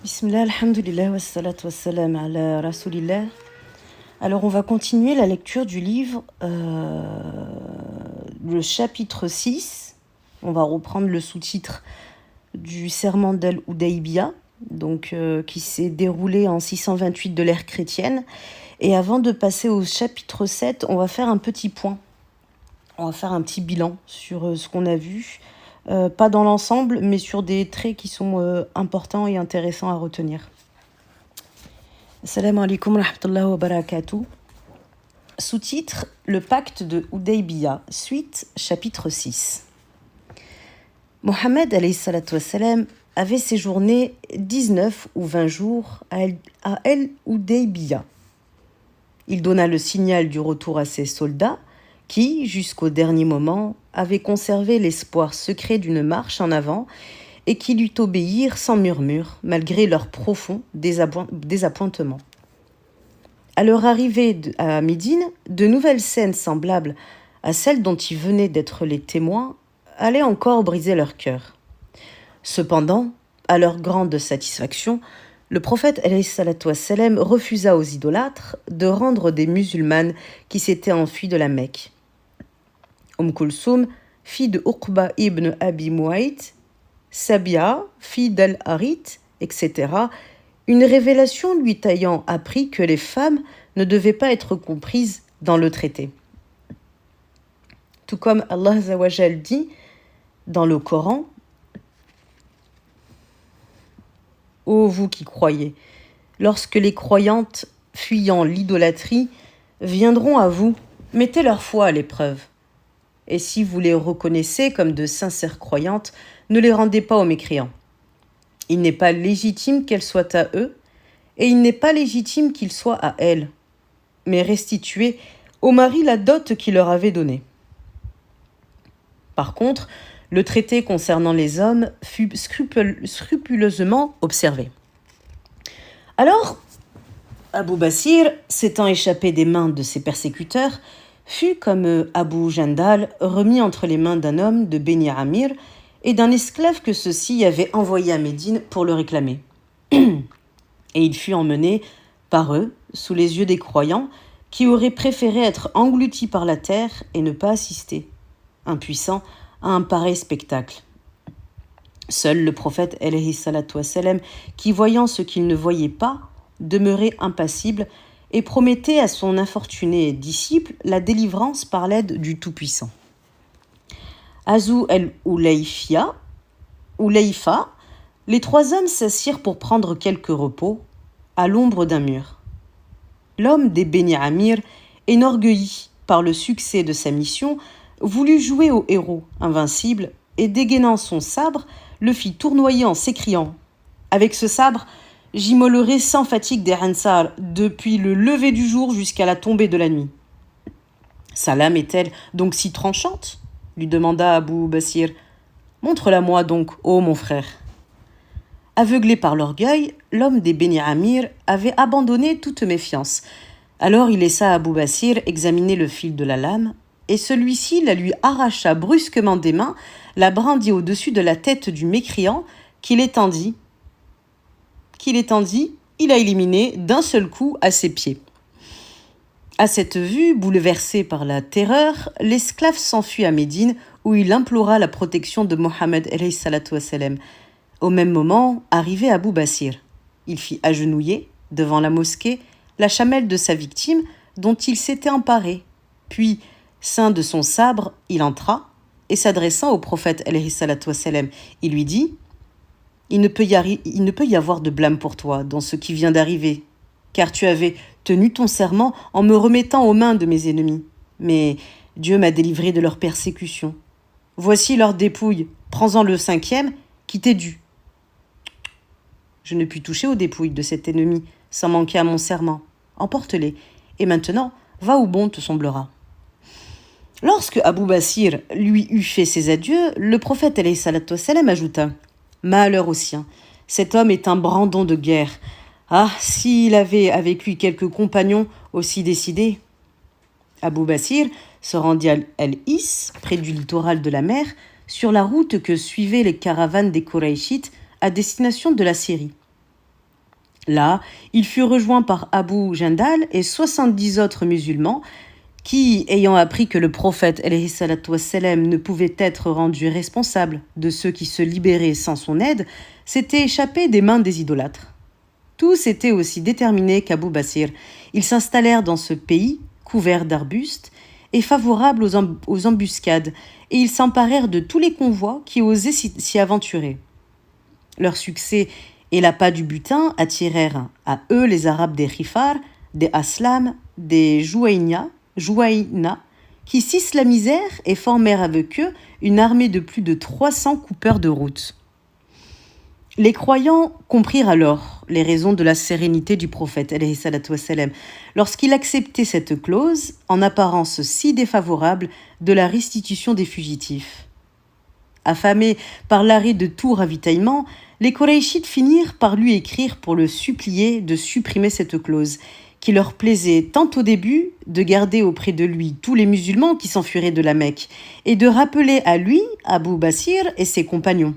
Bismillah, alhamdulillah, wassalatu wassalam ala rasoulillah. Alors, on va continuer la lecture du livre, le chapitre 6. On va reprendre le sous-titre du serment d'Al-Hudaybiya, qui s'est déroulé en 628 de l'ère chrétienne. Et avant de passer au chapitre 7, on va faire un petit point. On va faire un petit bilan sur ce qu'on a vu. Pas dans l'ensemble, mais sur des traits qui sont importants et intéressants à retenir. Assalamu alaikum wa rahmatullahi wa barakatuh. Sous-titre, le pacte de Hudaybiya, suite, chapitre 6. Mohammed alayhi salatu wassalam avait séjourné 19 ou 20 jours à El-Hudaybiya. Il donna le signal du retour à ses soldats qui, jusqu'au dernier moment, avaient conservé l'espoir secret d'une marche en avant et qui lui obéirent sans murmure, malgré leur profond désappointement. À leur arrivée à Médine, de nouvelles scènes semblables à celles dont ils venaient d'être les témoins allaient encore briser leur cœur. Cependant, à leur grande satisfaction, le prophète alayhi salatu wassalam refusa aux idolâtres de rendre des musulmanes qui s'étaient enfuis de la Mecque. Kulsoum, fille de Uqba ibn Abi Muayt, Sabia, fille d'Al-Harith, etc., une révélation lui ayant appris que les femmes ne devaient pas être comprises dans le traité. Tout comme Allah Azza wa Jal dit dans le Coran: « Ô vous qui croyez, lorsque les croyantes fuyant l'idolâtrie viendront à vous, mettez leur foi à l'épreuve. Et si vous les reconnaissez comme de sincères croyantes, ne les rendez pas aux mécréants. Il n'est pas légitime qu'elles soient à eux, et il n'est pas légitime qu'ils soient à elles, mais restituez au mari la dot qu'il leur avait donnée. » Par contre, le traité concernant les hommes fut scrupuleusement observé. Alors, Abu Basir, s'étant échappé des mains de ses persécuteurs, fut, comme Abu Jandal, remis entre les mains d'un homme de Beni Amir et d'un esclave que ceux-ci avaient envoyé à Médine pour le réclamer. Et il fut emmené par eux, sous les yeux des croyants, qui auraient préféré être engloutis par la terre et ne pas assister, impuissants, à un pareil spectacle. Seul le prophète alayhi salatu wassalam, qui voyant ce qu'il ne voyait pas, demeurait impassible et promettait à son infortuné disciple la délivrance par l'aide du Tout-Puissant. Azu el-Ulayfa, les trois hommes s'assirent pour prendre quelque repos à l'ombre d'un mur. L'homme des Beni Amir, enorgueilli par le succès de sa mission, voulut jouer au héros invincible et dégainant son sabre, le fit tournoyer en s'écriant: « Avec ce sabre, j'immolerai sans fatigue des Ansar depuis le lever du jour jusqu'à la tombée de la nuit. » « Sa lame est-elle donc si tranchante ?» lui demanda Abu Basir. « Montre-la-moi donc, ô mon frère. » Aveuglé par l'orgueil, l'homme des Beni Amir avait abandonné toute méfiance. Alors il laissa Abu Basir examiner le fil de la lame, et celui-ci la lui arracha brusquement des mains, la brandit au-dessus de la tête du mécréant, qu'il étendit, il a éliminé d'un seul coup à ses pieds. À cette vue, bouleversé par la terreur, l'esclave s'enfuit à Médine, où il implora la protection de Mohammed alayhi salatu wassalam. Au même moment, arrivait Abu Basir. Il fit agenouiller, devant la mosquée, la chamelle de sa victime, dont il s'était emparé. Puis, ceint de son sabre, il entra, et s'adressant au prophète alayhi salatu wassalam, il lui dit: « Il ne peut y avoir de blâme pour toi dans ce qui vient d'arriver, car tu avais tenu ton serment en me remettant aux mains de mes ennemis. Mais Dieu m'a délivré de leur persécution. Voici leur dépouille, prends-en le 5e qui t'est dû. » Je ne puis toucher aux dépouilles de cet ennemi sans manquer à mon serment. Emporte-les, et maintenant, va où bon te semblera. Lorsque Abu Basir lui eut fait ses adieux, le prophète alayhi salatu wassalam ajouta: « Malheur aux siens, cet homme est un brandon de guerre. Ah, s'il avait avec lui quelques compagnons aussi décidés. » Abu Basir se rendit à El-Is, près du littoral de la mer, sur la route que suivaient les caravanes des Qurayshites à destination de la Syrie. Là, il fut rejoint par Abu Jandal et 70 autres musulmans qui, ayant appris que le prophète alayhi salatu wassalam, ne pouvait être rendu responsable de ceux qui se libéraient sans son aide, s'étaient échappés des mains des idolâtres. Tous étaient aussi déterminés qu'Abu Basir. Ils s'installèrent dans ce pays, couvert d'arbustes et favorable aux embuscades, et ils s'emparèrent de tous les convois qui osaient s'y aventurer. Leur succès et l'appât du butin attirèrent à eux les Arabes des Khifar, des Aslam, des Jouaïna, qui s'islamisèrent et formèrent avec eux une armée de plus de 300 coupeurs de route. Les croyants comprirent alors les raisons de la sérénité du prophète, alayhi salatu wassalam, lorsqu'il acceptait cette clause, en apparence si défavorable, de la restitution des fugitifs. Affamés par l'arrêt de tout ravitaillement, les Qurayshites finirent par lui écrire pour le supplier de supprimer cette clause, qui leur plaisait tant au début de garder auprès de lui tous les musulmans qui s'enfuiraient de la Mecque, et de rappeler à lui Abu Basir et ses compagnons.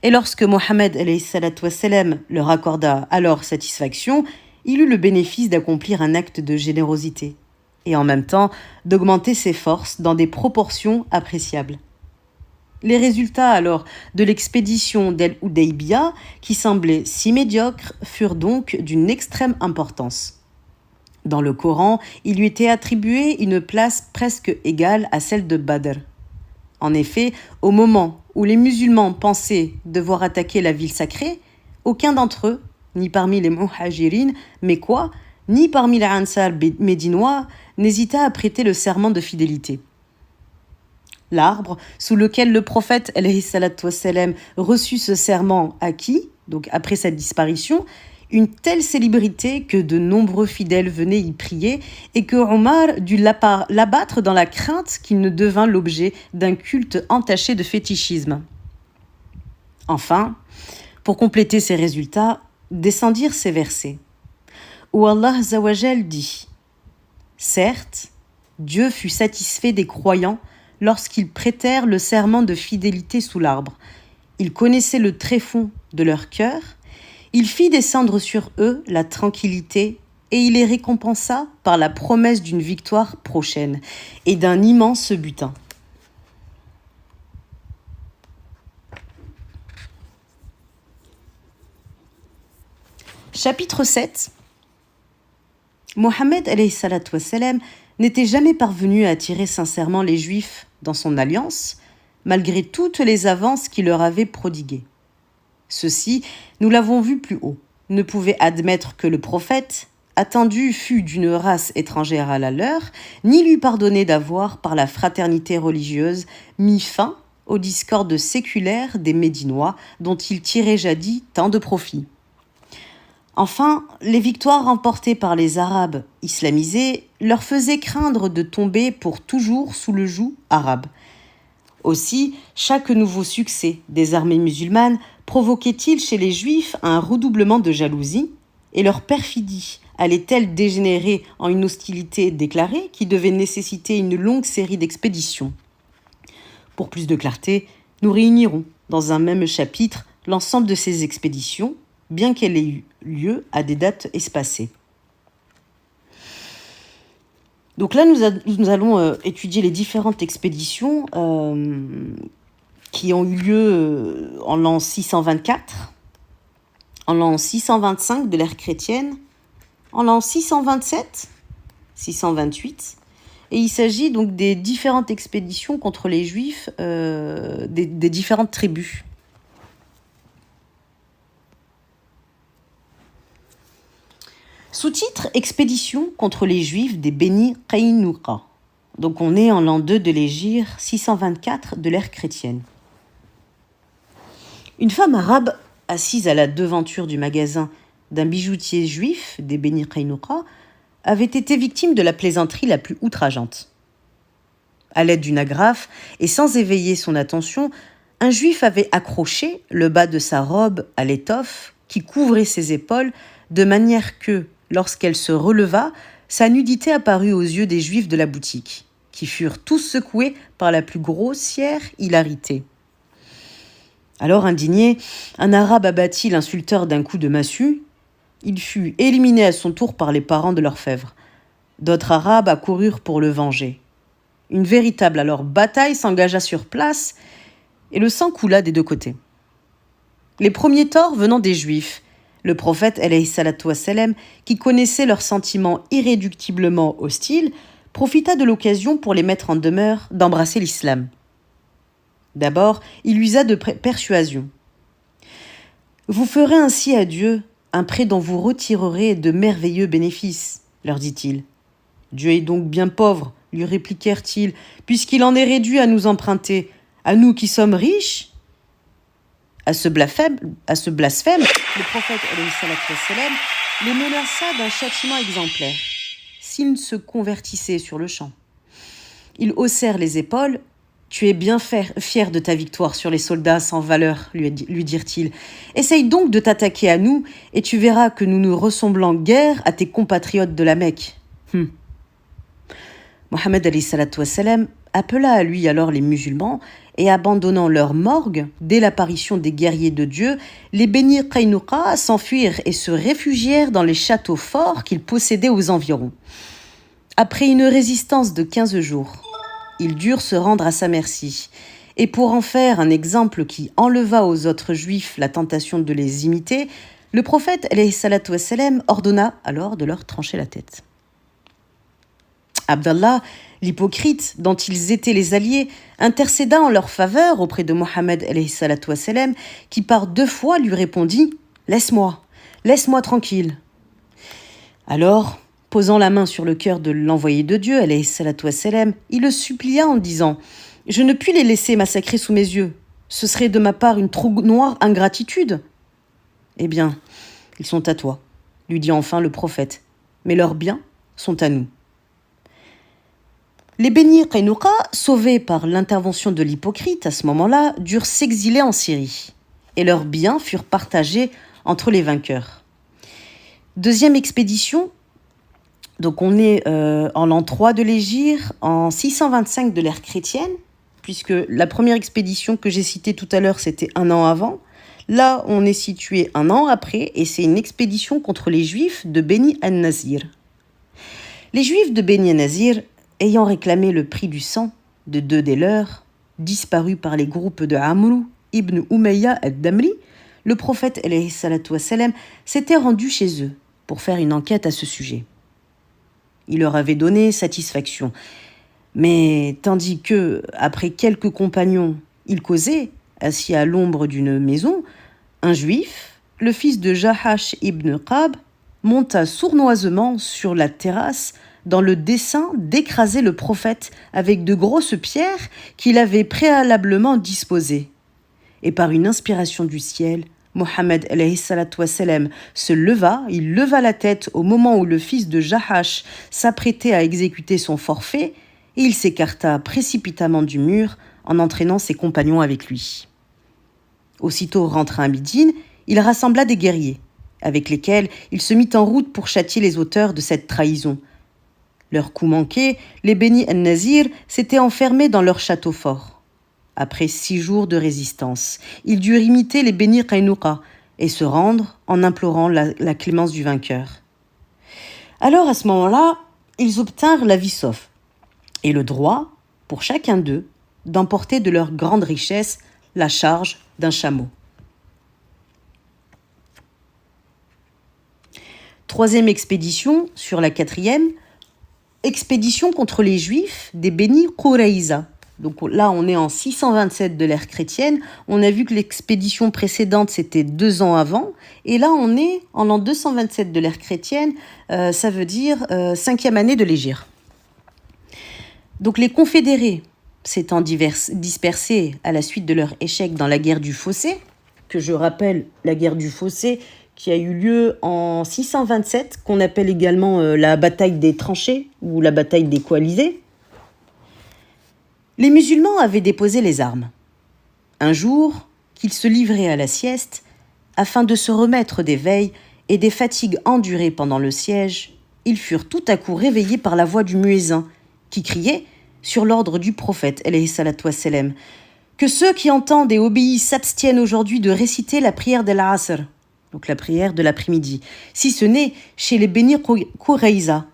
Et lorsque Mohammed alayhi salatu wassalam leur accorda alors satisfaction, il eut le bénéfice d'accomplir un acte de générosité, et en même temps d'augmenter ses forces dans des proportions appréciables. Les résultats alors de l'expédition d'El-Hudaybiya, qui semblait si médiocre, furent donc d'une extrême importance. Dans le Coran, il lui était attribué une place presque égale à celle de Badr. En effet, au moment où les musulmans pensaient devoir attaquer la ville sacrée, aucun d'entre eux, ni parmi les Muhajirin, mais quoi, ni parmi les Ansar médinois, n'hésita à prêter le serment de fidélité. L'arbre sous lequel le prophète alayhi salatu wassalam reçut ce serment acquis, donc après sa disparition, une telle célébrité que de nombreux fidèles venaient y prier et que Omar dut l'abattre dans la crainte qu'il ne devint l'objet d'un culte entaché de fétichisme. Enfin, pour compléter ces résultats, descendirent ces versets, où Allah Azza wa Jal dit « Certes, Dieu fut satisfait des croyants lorsqu'ils prêtèrent le serment de fidélité sous l'arbre. Il connaissait le tréfonds de leur cœur. Il fit descendre sur eux la tranquillité et il les récompensa par la promesse d'une victoire prochaine et d'un immense butin. » Chapitre 7. Mohammed alayhi salatu wassalam n'était jamais parvenu à attirer sincèrement les Juifs dans son alliance, malgré toutes les avances qu'il leur avait prodiguées. Ceux-ci, nous l'avons vu plus haut, ne pouvaient admettre que le prophète, attendu fût d'une race étrangère à la leur, ni lui pardonner d'avoir, par la fraternité religieuse, mis fin aux discordes séculaires des Médinois dont ils tiraient jadis tant de profit. Enfin, les victoires remportées par les Arabes islamisés leur faisaient craindre de tomber pour toujours sous le joug arabe. Aussi, chaque nouveau succès des armées musulmanes provoquait-il chez les Juifs un redoublement de jalousie, et leur perfidie allait-elle dégénérer en une hostilité déclarée qui devait nécessiter une longue série d'expéditions. Pour plus de clarté, nous réunirons dans un même chapitre l'ensemble de ces expéditions, bien qu'elle ait eu lieu à des dates espacées. Donc là, nous allons étudier les différentes expéditions qui ont eu lieu en l'an 624, en l'an 625 de l'ère chrétienne, en l'an 627, 628, et il s'agit donc des différentes expéditions contre les Juifs des différentes tribus. Sous-titre « Expédition contre les Juifs des Beni Qaynuqa ». Donc on est en l'an 2 de l'Hégire 624 de l'ère chrétienne. Une femme arabe, assise à la devanture du magasin d'un bijoutier juif des Beni Qaynuqa, avait été victime de la plaisanterie la plus outrageante. À l'aide d'une agrafe et sans éveiller son attention, un juif avait accroché le bas de sa robe à l'étoffe qui couvrait ses épaules de manière que, lorsqu'elle se releva, sa nudité apparut aux yeux des Juifs de la boutique, qui furent tous secoués par la plus grossière hilarité. Alors indigné, un Arabe abattit l'insulteur d'un coup de massue, Il fut éliminé à son tour par les parents de l'orfèvre. D'autres Arabes accoururent pour le venger. Une véritable bataille s'engagea sur place et le sang coula des deux côtés. Les premiers torts venant des Juifs, le prophète alayhi salatu wassalam, qui connaissait leurs sentiments irréductiblement hostiles, profita de l'occasion pour les mettre en demeure d'embrasser l'islam. D'abord, il usa de persuasion. « Vous ferez ainsi à Dieu un prêt dont vous retirerez de merveilleux bénéfices, leur dit-il. Dieu est donc bien pauvre, lui répliquèrent-ils, puisqu'il en est réduit à nous emprunter, à nous qui sommes riches. À ce blasphème, le prophète alayhi salatu wassalam les menaça d'un châtiment exemplaire, s'ils se convertissaient sur le champ. Ils haussèrent les épaules. Tu es bien fier de ta victoire sur les soldats sans valeur, lui dirent-ils. Essaye donc de t'attaquer à nous, et tu verras que nous ne ressemblons guère à tes compatriotes de la Mecque. Mohammed alayhi salatu wassalam appela à lui alors les musulmans, et abandonnant leur morgue, dès l'apparition des guerriers de Dieu, les Beni Qaynuqa s'enfuirent et se réfugièrent dans les châteaux forts qu'ils possédaient aux environs. Après une résistance de 15 jours, ils durent se rendre à sa merci. Et pour en faire un exemple qui enleva aux autres juifs la tentation de les imiter, le prophète alayhi salatu wassalam ordonna alors de leur trancher la tête. Abdallah, l'hypocrite dont ils étaient les alliés, intercéda en leur faveur auprès de Mohammed alayhi salatu wassalam, qui par 2 fois lui répondit « Laisse-moi tranquille ». Alors, posant la main sur le cœur de l'envoyé de Dieu, alayhi salatu wassalam, il le supplia en disant « Je ne puis les laisser massacrer sous mes yeux. Ce serait de ma part une trop noire ingratitude. » « Eh bien, ils sont à toi, lui dit enfin le prophète, mais leurs biens sont à nous. Les Beni Qaynuqa, sauvés par l'intervention de l'hypocrite à ce moment-là, durent s'exiler en Syrie, et leurs biens furent partagés entre les vainqueurs. Deuxième expédition. Donc on est en l'an 3 de l'Hégire, en 625 de l'ère chrétienne, puisque la première expédition que j'ai citée tout à l'heure, c'était 1 an avant. Là, on est situé 1 an après, et c'est une expédition contre les Juifs de Beni an-Nazir. Les Juifs de Beni an-Nazir, ayant réclamé le prix du sang de 2 des leurs, disparus par les groupes de Amr ibn Umayya ad-Damri, le prophète alayhi salatu wassalam s'était rendu chez eux pour faire une enquête à ce sujet. Il leur avait donné satisfaction. Mais tandis que, après quelques compagnons, ils causaient, assis à l'ombre d'une maison, un juif, le fils de Jahash ibn Qab, monta sournoisement sur la terrasse dans le dessein d'écraser le prophète avec de grosses pierres qu'il avait préalablement disposées. Et par une inspiration du ciel, Mohammed alayhi salatu wassalam il leva la tête au moment où le fils de Jahash s'apprêtait à exécuter son forfait, et il s'écarta précipitamment du mur en entraînant ses compagnons avec lui. Aussitôt rentré à Médine, il rassembla des guerriers, avec lesquels il se mit en route pour châtier les auteurs de cette trahison. Leur coup manqué, les Beni an-Nazir s'étaient enfermés dans leur château fort. Après 6 jours de résistance, ils durent imiter les Beni Qaynuqa et se rendre en implorant la clémence du vainqueur. Alors à ce moment-là, ils obtinrent la vie sauve et le droit, pour chacun d'eux, d'emporter de leur grande richesse la charge d'un chameau. Troisième expédition, sur la 4e, expédition contre les Juifs des Beni Qurayza. Donc là, on est en 627 de l'ère chrétienne. On a vu que l'expédition précédente, c'était 2 ans avant. Et là, on est en l'an 227 de l'ère chrétienne. Ça veut dire 5e année de l'Hégire. Donc les confédérés, s'étant dispersés à la suite de leur échec dans la guerre du Fossé, que je rappelle, la guerre du Fossé qui a eu lieu en 627, qu'on appelle également la bataille des tranchées ou la bataille des coalisés, les musulmans avaient déposé les armes. Un jour, qu'ils se livraient à la sieste, afin de se remettre des veilles et des fatigues endurées pendant le siège, ils furent tout à coup réveillés par la voix du muezzin, qui criait, sur l'ordre du prophète, alayhi salatu wassalam, que ceux qui entendent et obéissent s'abstiennent aujourd'hui de réciter la prière d'Al-Asr. donc la prière de l'après-midi, si ce n'est chez les Beni Qurayza.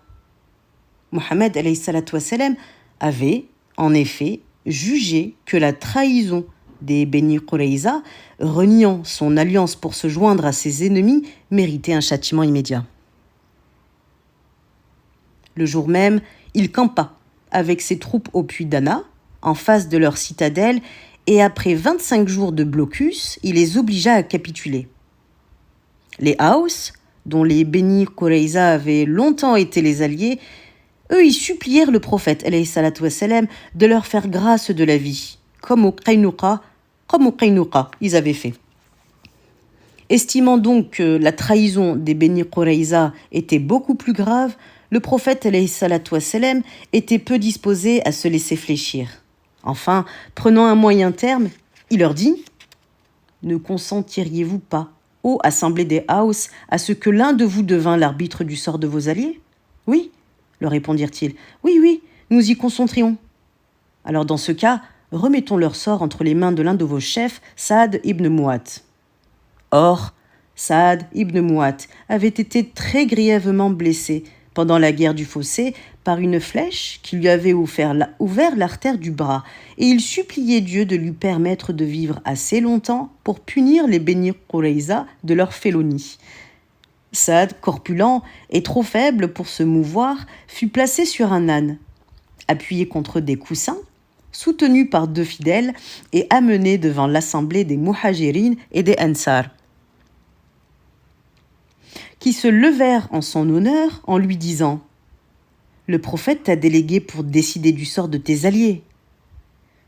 Mohammed alayhi salatu wassalam avait, en effet, jugé que la trahison des Beni Qurayza, reniant son alliance pour se joindre à ses ennemis, méritait un châtiment immédiat. Le jour même, il campa avec ses troupes au puits d'Ana, en face de leur citadelle, et après 25 jours de blocus, il les obligea à capituler. Les Haus, dont les Beni Qurayza avaient longtemps été les alliés, eux, ils supplièrent le prophète, alayhi salatu wassalam, de leur faire grâce de la vie, comme au Qaynuqa, ils avaient fait. Estimant donc que la trahison des Beni Qurayza était beaucoup plus grave, le prophète, alayhi salatu wassalam, était peu disposé à se laisser fléchir. Enfin, prenant un moyen terme, il leur dit « Ne consentiriez-vous pas, ô assemblée des Haus, à ce que l'un de vous devint l'arbitre du sort de vos alliés ?»« Oui, leur répondirent-ils. « Oui, nous y consentrions. » Alors dans ce cas, remettons leur sort entre les mains de l'un de vos chefs, Saad ibn Mu'at. Or, Saad ibn Mu'at avait été très grièvement blessé pendant la guerre du fossé par une flèche qui lui avait ouvert l'artère du bras, et il suppliait Dieu de lui permettre de vivre assez longtemps pour punir les Beni Qurayza de leur félonie. Saad, corpulent et trop faible pour se mouvoir, fut placé sur un âne, appuyé contre des coussins, soutenu par 2 fidèles et amené devant l'assemblée des Muhajirin et des Ansar, qui se levèrent en son honneur en lui disant « Le prophète t'a délégué pour décider du sort de tes alliés.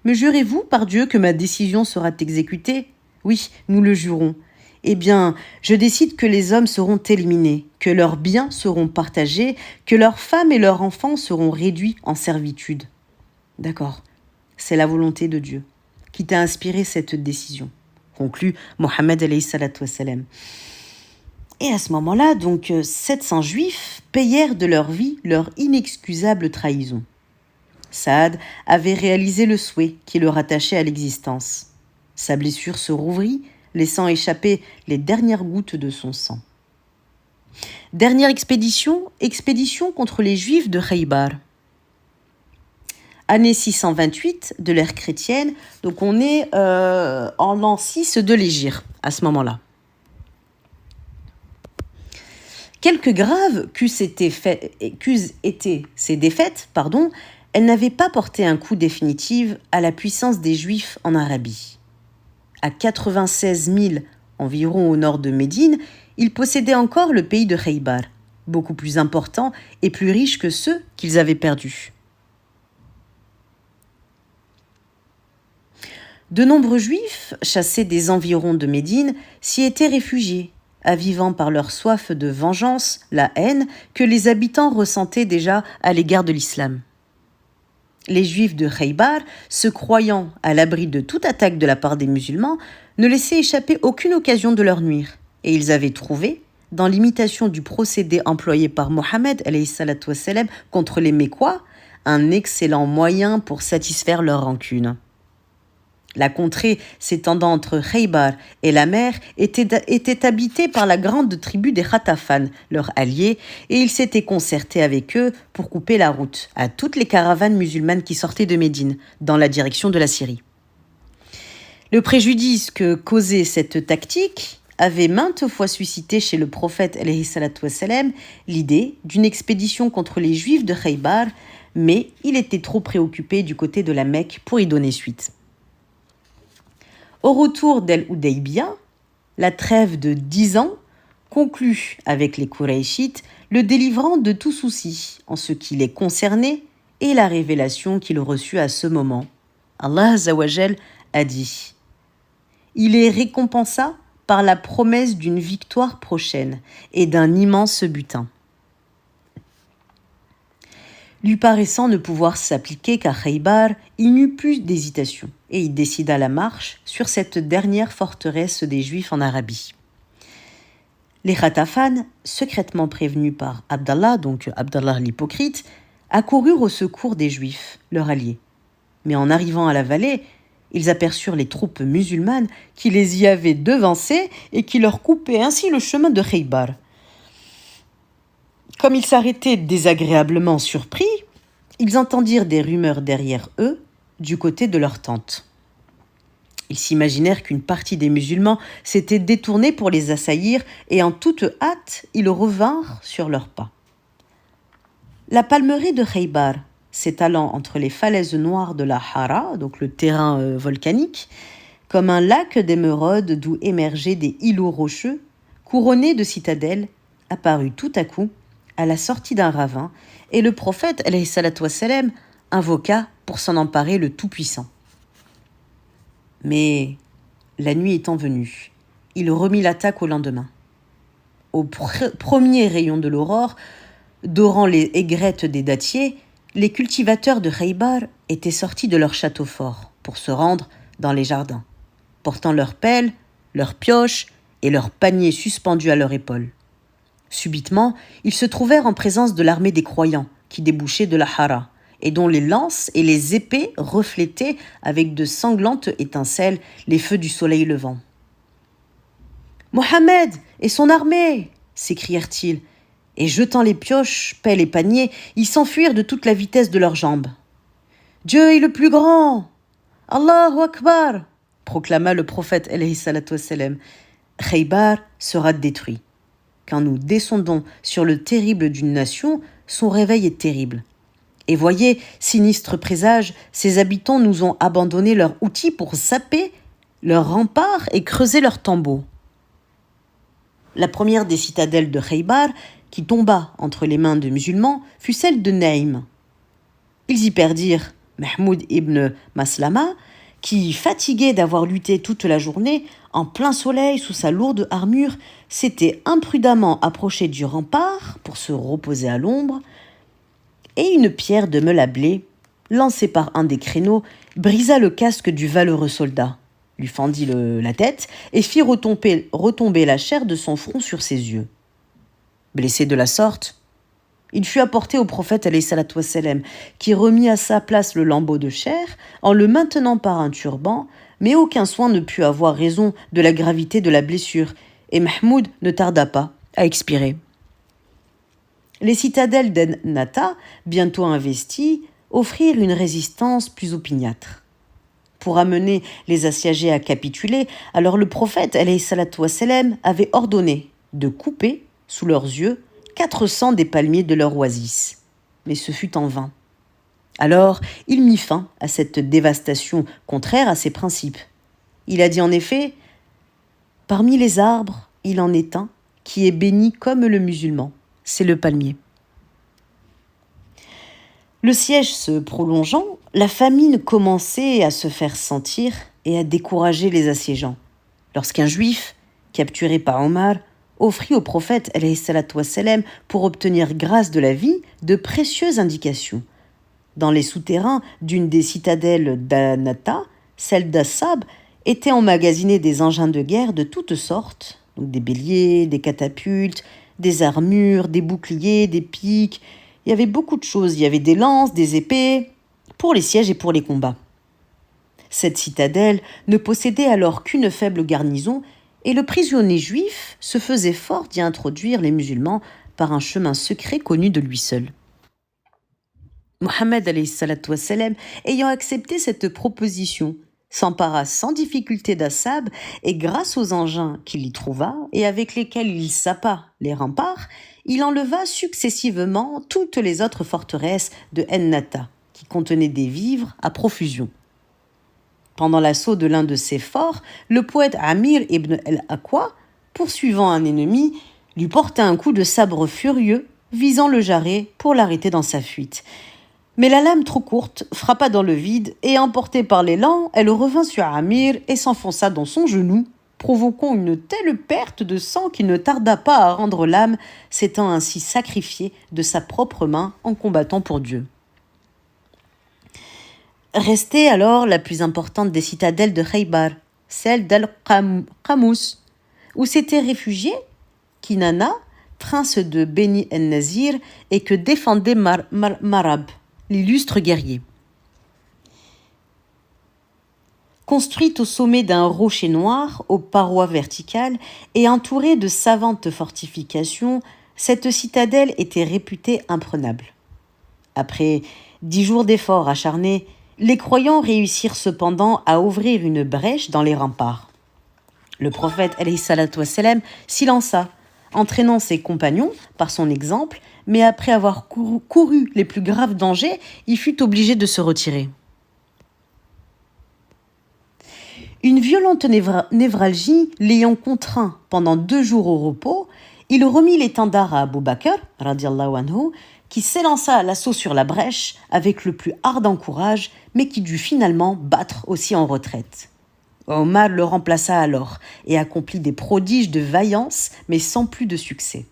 Me jurez-vous par Dieu que ma décision sera exécutée ? Oui, nous le jurons. Eh bien, je décide que les hommes seront éliminés, que leurs biens seront partagés, que leurs femmes et leurs enfants seront réduits en servitude. » D'accord, c'est la volonté de Dieu qui t'a inspiré cette décision, conclut Mohammed alayhi salatu wassalam. Et à ce moment-là, donc, 700 juifs payèrent de leur vie leur inexcusable trahison. Saad avait réalisé le souhait qui le rattachait à l'existence. Sa blessure se rouvrit, laissant échapper les dernières gouttes de son sang. Dernière expédition contre les Juifs de Khaybar. Année 628 de l'ère chrétienne, donc on est en l'an 6 de l'Hégire à ce moment-là. Quelque graves qu'eussent été ces défaites, elles n'avaient pas porté un coup définitif à la puissance des Juifs en Arabie. À 96 000 environ au nord de Médine, ils possédaient encore le pays de Khaybar, beaucoup plus important et plus riche que ceux qu'ils avaient perdus. De nombreux Juifs, chassés des environs de Médine, s'y étaient réfugiés, avivant par leur soif de vengeance la haine que les habitants ressentaient déjà à l'égard de l'islam. Les Juifs de Khaybar, se croyant à l'abri de toute attaque de la part des musulmans, ne laissaient échapper aucune occasion de leur nuire, et ils avaient trouvé, dans l'imitation du procédé employé par Mohammed alayhi salatu wassalam contre les Mécois, un excellent moyen pour satisfaire leur rancune. La contrée s'étendant entre Khaybar et la mer était habitée par la grande tribu des Khatafan, leurs alliés, et ils s'étaient concertés avec eux pour couper la route à toutes les caravanes musulmanes qui sortaient de Médine, dans la direction de la Syrie. Le préjudice que causait cette tactique avait maintes fois suscité chez le prophète alayhi salatu wassalam l'idée d'une expédition contre les Juifs de Khaybar, mais il était trop préoccupé du côté de la Mecque pour y donner suite. Au retour d'El Hudaybiya, la trêve de 10 ans conclut avec les Qurayshites le délivrant de tout souci en ce qui les concernait et la révélation qu'il reçut à ce moment. Allah Azza wa Jal a dit « Il les récompensa par la promesse d'une victoire prochaine et d'un immense butin. » Lui paraissant ne pouvoir s'appliquer qu'à Khaybar, il n'eut plus d'hésitation et il décida la marche sur cette dernière forteresse des Juifs en Arabie. Les Khatafan, secrètement prévenus par Abdallah, donc Abdallah l'hypocrite, accoururent au secours des Juifs, leurs alliés. Mais en arrivant à la vallée, Ils aperçurent les troupes musulmanes qui les y avaient devancés et qui leur coupaient ainsi le chemin de Khaybar. Comme ils s'arrêtaient désagréablement surpris, ils entendirent des rumeurs derrière eux, du côté de leur tente. Ils s'imaginèrent qu'une partie des musulmans s'était détournée pour les assaillir et en toute hâte, ils revinrent sur leurs pas. La palmeraie de Khaybar, s'étalant entre les falaises noires de la Hara, donc le terrain volcanique, comme un lac d'émeraude d'où émergeaient des îlots rocheux, couronnés de citadelles, apparut tout à coup à la sortie d'un ravin, et le prophète alayhi salatu wassalam invoqua pour s'en emparer le Tout-Puissant. Mais la nuit étant venue, il remit l'attaque au lendemain. Au premier rayon de l'aurore, dorant les aigrettes des dattiers, les cultivateurs de Khaybar étaient sortis de leur château fort pour se rendre dans les jardins, portant leurs pelles, leurs pioches et leurs paniers suspendus à leur épaule. Subitement, ils se trouvèrent en présence de l'armée des croyants qui débouchait de la Hara et dont les lances et les épées reflétaient avec de sanglantes étincelles les feux du soleil levant. « Mohammed et son armée !» s'écrièrent-ils, et jetant les pioches, pelles et paniers, ils s'enfuirent de toute la vitesse de leurs jambes. « Dieu est le plus grand ! Allahu Akbar !» proclama le prophète alayhi salatu wassalam. « Khaybar sera détruit. Quand nous descendons sur le terrible d'une nation, son réveil est terrible. Et voyez, sinistre présage, ses habitants nous ont abandonné leurs outils pour saper leurs remparts et creuser leurs tombeaux. » La première des citadelles de Khaybar, qui tomba entre les mains de musulmans, fut celle de Naïm. Ils y perdirent Mahmoud ibn Maslama, qui, fatigué d'avoir lutté toute la journée, en plein soleil sous sa lourde armure, s'était imprudemment approché du rempart pour se reposer à l'ombre, et une pierre de meule à blé, lancée par un des créneaux, brisa le casque du valeureux soldat, lui fendit la tête et fit retomber la chair de son front sur ses yeux. Blessé de la sorte, il fut apporté au prophète alayhi salatu wassalam, qui remit à sa place le lambeau de chair en le maintenant par un turban, mais aucun soin ne put avoir raison de la gravité de la blessure, et Mahmoud ne tarda pas à expirer. Les citadelles d'Ennata, bientôt investies, offrirent une résistance plus opiniâtre. Pour amener les assiégés à capituler, alors le prophète alayhi salatu wassalam avait ordonné de couper, sous leurs yeux, 400 des palmiers de leur oasis. Mais ce fut en vain. Alors, il mit fin à cette dévastation contraire à ses principes. Il a dit en effet, « Parmi les arbres, il en est un qui est béni comme le musulman, c'est le palmier. » Le siège se prolongeant, la famine commençait à se faire sentir et à décourager les assiégeants, lorsqu'un juif, capturé par Omar, offrit au prophète alayhi salatu wassalam, pour obtenir grâce de la vie, de précieuses indications. Dans les souterrains d'une des citadelles d'Annata, celle d'Assab, étaient emmagasinés des engins de guerre de toutes sortes, donc des béliers, des catapultes, des armures, des boucliers, des piques. Il y avait beaucoup de choses, il y avait des lances, des épées, pour les sièges et pour les combats. Cette citadelle ne possédait alors qu'une faible garnison, et le prisonnier juif se faisait fort d'y introduire les musulmans par un chemin secret connu de lui seul. Mohammed alayhi salatu wassalam, ayant accepté cette proposition, s'empara sans difficulté d'Assab et grâce aux engins qu'il y trouva et avec lesquels il sapa les remparts, il enleva successivement toutes les autres forteresses de Ennata qui contenaient des vivres à profusion. Pendant l'assaut de l'un de ces forts, le poète Amir ibn al-Aqwa, poursuivant un ennemi, lui porta un coup de sabre furieux, visant le jarret pour l'arrêter dans sa fuite. Mais la lame trop courte frappa dans le vide et, emportée par l'élan, elle revint sur Amir et s'enfonça dans son genou, provoquant une telle perte de sang qu'il ne tarda pas à rendre l'âme, s'étant ainsi sacrifié de sa propre main en combattant pour Dieu. Restait alors la plus importante des citadelles de Khaybar, celle d'Al-Qamus, où s'était réfugié Kinana, prince de Beni en-Nazir, et que défendait Marab, l'illustre guerrier. Construite au sommet d'un rocher noir aux parois verticales et entourée de savantes fortifications, cette citadelle était réputée imprenable. Après 10 jours d'efforts acharnés, les croyants réussirent cependant à ouvrir une brèche dans les remparts. Le prophète alayhi salatu wassalam s'y lança, entraînant ses compagnons par son exemple, mais après avoir couru les plus graves dangers, il fut obligé de se retirer. Une violente névralgie l'ayant contraint pendant 2 jours au repos, il remit l'étendard à Abu Bakr, radiallahu anhu, qui s'élança à l'assaut sur la brèche avec le plus ardent courage, mais qui dut finalement battre aussi en retraite. Omar le remplaça alors et accomplit des prodiges de vaillance, mais sans plus de succès.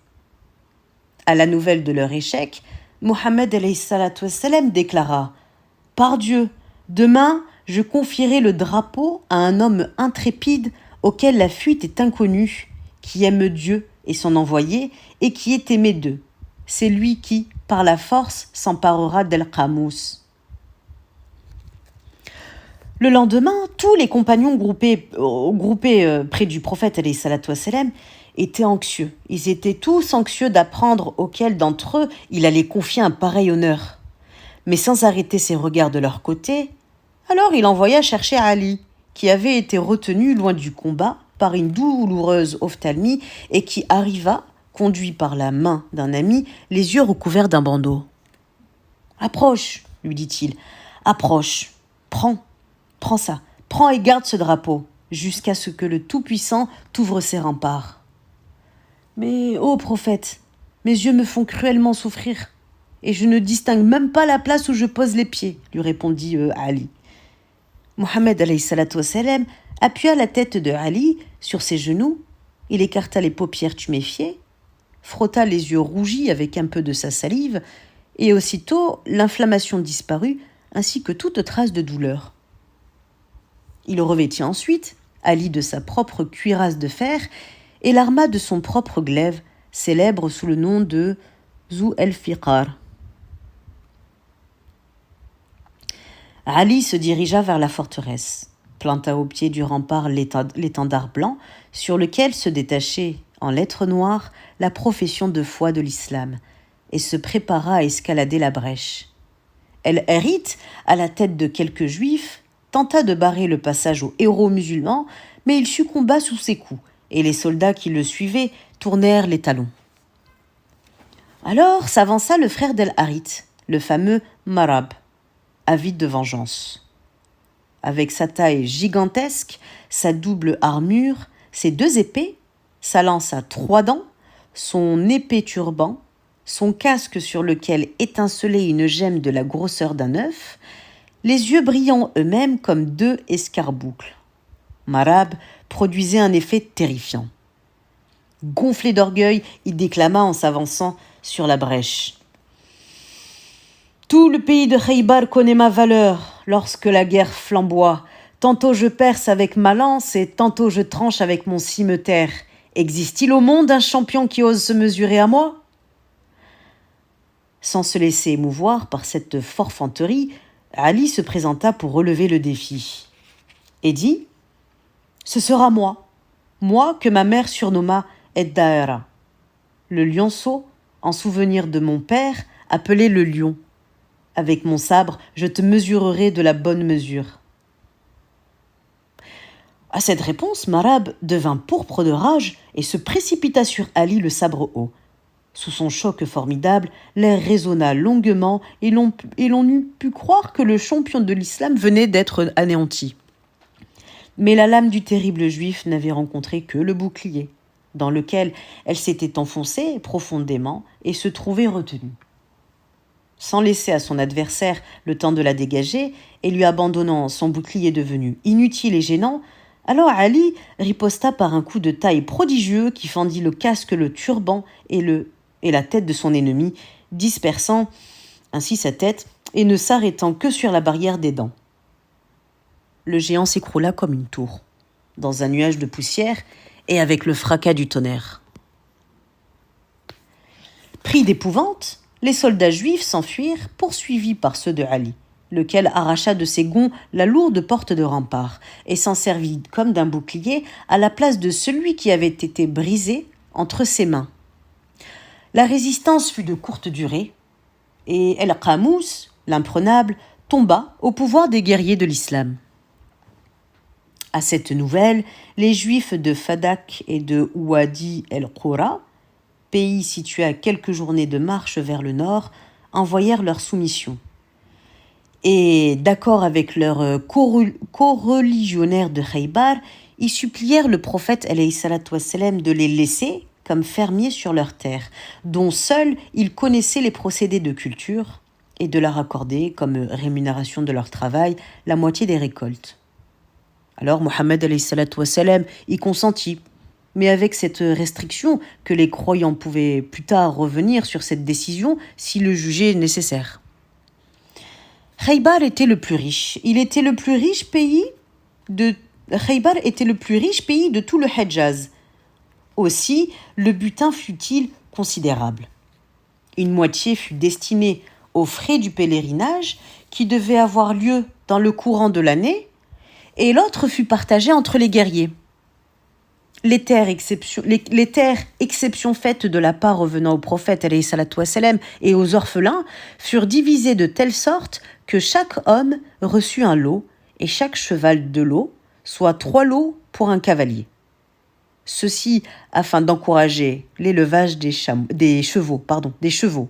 À la nouvelle de leur échec, Mohammed alayhi salatu wassalam déclara « Par Dieu, demain, je confierai le drapeau à un homme intrépide auquel la fuite est inconnue, qui aime Dieu et son envoyé et qui est aimé d'eux. C'est lui qui, par la force, s'emparera d'El-Qamous. » Le lendemain, tous les compagnons groupés près du prophète alayhi salatu wassalam étaient anxieux. Ils étaient tous anxieux d'apprendre auquel d'entre eux il allait confier un pareil honneur. Mais sans arrêter ses regards de leur côté, alors il envoya chercher Ali, qui avait été retenu loin du combat par une douloureuse ophtalmie et qui arriva, conduit par la main d'un ami, les yeux recouverts d'un bandeau. « Approche, lui dit-il, approche, prends ça, prends et garde ce drapeau, jusqu'à ce que le Tout-Puissant t'ouvre ses remparts. » « Mais, ô prophète, mes yeux me font cruellement souffrir, et je ne distingue même pas la place où je pose les pieds, lui répondit Ali. Mohammed alayhi salatu wassalam appuya la tête de Ali sur ses genoux, il écarta les paupières tuméfiées, frotta les yeux rougis avec un peu de sa salive, et aussitôt l'inflammation disparut, ainsi que toute trace de douleur. Il revêtit ensuite Ali de sa propre cuirasse de fer et l'arma de son propre glaive, célèbre sous le nom de Zu el-Fiqar. Ali se dirigea vers la forteresse, planta au pied du rempart l'étendard blanc sur lequel se détachait, en lettres noires, la profession de foi de l'islam, et se prépara à escalader la brèche. El-Hérite, à la tête de quelques juifs, tenta de barrer le passage aux héros musulmans, mais il succomba sous ses coups, et les soldats qui le suivaient tournèrent les talons. Alors s'avança le frère d'El-Harith, le fameux Marab, avide de vengeance. Avec sa taille gigantesque, sa double armure, ses 2 épées, sa lance à 3 dents, son épais turban, son casque sur lequel étincelait une gemme de la grosseur d'un œuf, les yeux brillants eux-mêmes comme 2 escarboucles. Marab produisait un effet terrifiant. Gonflé d'orgueil, il déclama en s'avançant sur la brèche. « Tout le pays de Khaybar connaît ma valeur lorsque la guerre flamboie. Tantôt je perce avec ma lance et tantôt je tranche avec mon cimeterre. Existe-t-il au monde un champion qui ose se mesurer à moi ?» Sans se laisser émouvoir par cette forfanterie, Ali se présenta pour relever le défi et dit « Ce sera moi que ma mère surnomma Ed-Daera, le lionceau, en souvenir de mon père, appelé le lion. Avec mon sabre, je te mesurerai de la bonne mesure. » À cette réponse, Marab devint pourpre de rage et se précipita sur Ali le sabre haut. Sous son choc formidable, l'air résonna longuement et l'on eût pu croire que le champion de l'islam venait d'être anéanti. Mais la lame du terrible juif n'avait rencontré que le bouclier, dans lequel elle s'était enfoncée profondément et se trouvait retenue. Sans laisser à son adversaire le temps de la dégager et lui abandonnant son bouclier devenu inutile et gênant, alors Ali riposta par un coup de taille prodigieux qui fendit le casque, le turban et la tête de son ennemi, dispersant ainsi sa tête et ne s'arrêtant que sur la barrière des dents. Le géant s'écroula comme une tour, dans un nuage de poussière et avec le fracas du tonnerre. Pris d'épouvante, les soldats juifs s'enfuirent, poursuivis par ceux de Ali, lequel arracha de ses gonds la lourde porte de rempart et s'en servit comme d'un bouclier à la place de celui qui avait été brisé entre ses mains. La résistance fut de courte durée et El-Qamouz, l'imprenable, tomba au pouvoir des guerriers de l'islam. À cette nouvelle, les Juifs de Fadak et de Ouadi el-Qoura, pays situés à quelques journées de marche vers le nord, envoyèrent leur soumission. Et, d'accord avec leurs co-religionnaires de Khaybar, ils supplièrent le prophète alayhi salatu wassalam de les laisser comme fermiers sur leurs terres, dont seuls ils connaissaient les procédés de culture, et de leur accorder, comme rémunération de leur travail, la moitié des récoltes. Alors Mohammed alayhi salatu wassalam y consentit, mais avec cette restriction que les croyants pouvaient plus tard revenir sur cette décision s'ils le jugeaient nécessaire. Khaybar était le plus riche. Khaybar était le plus riche pays de tout le Hedjaz. Aussi, le butin fut-il considérable. Une moitié fut destinée aux frais du pèlerinage qui devait avoir lieu dans le courant de l'année, et l'autre fut partagée entre les guerriers. Les terres, exception faite de la part revenant au prophète alayhi salatu wassalam, et aux orphelins, furent divisées de telle sorte que chaque homme reçut un lot, et chaque cheval 2 lots, soit 3 lots pour un cavalier. Ceci afin d'encourager l'élevage des chevaux.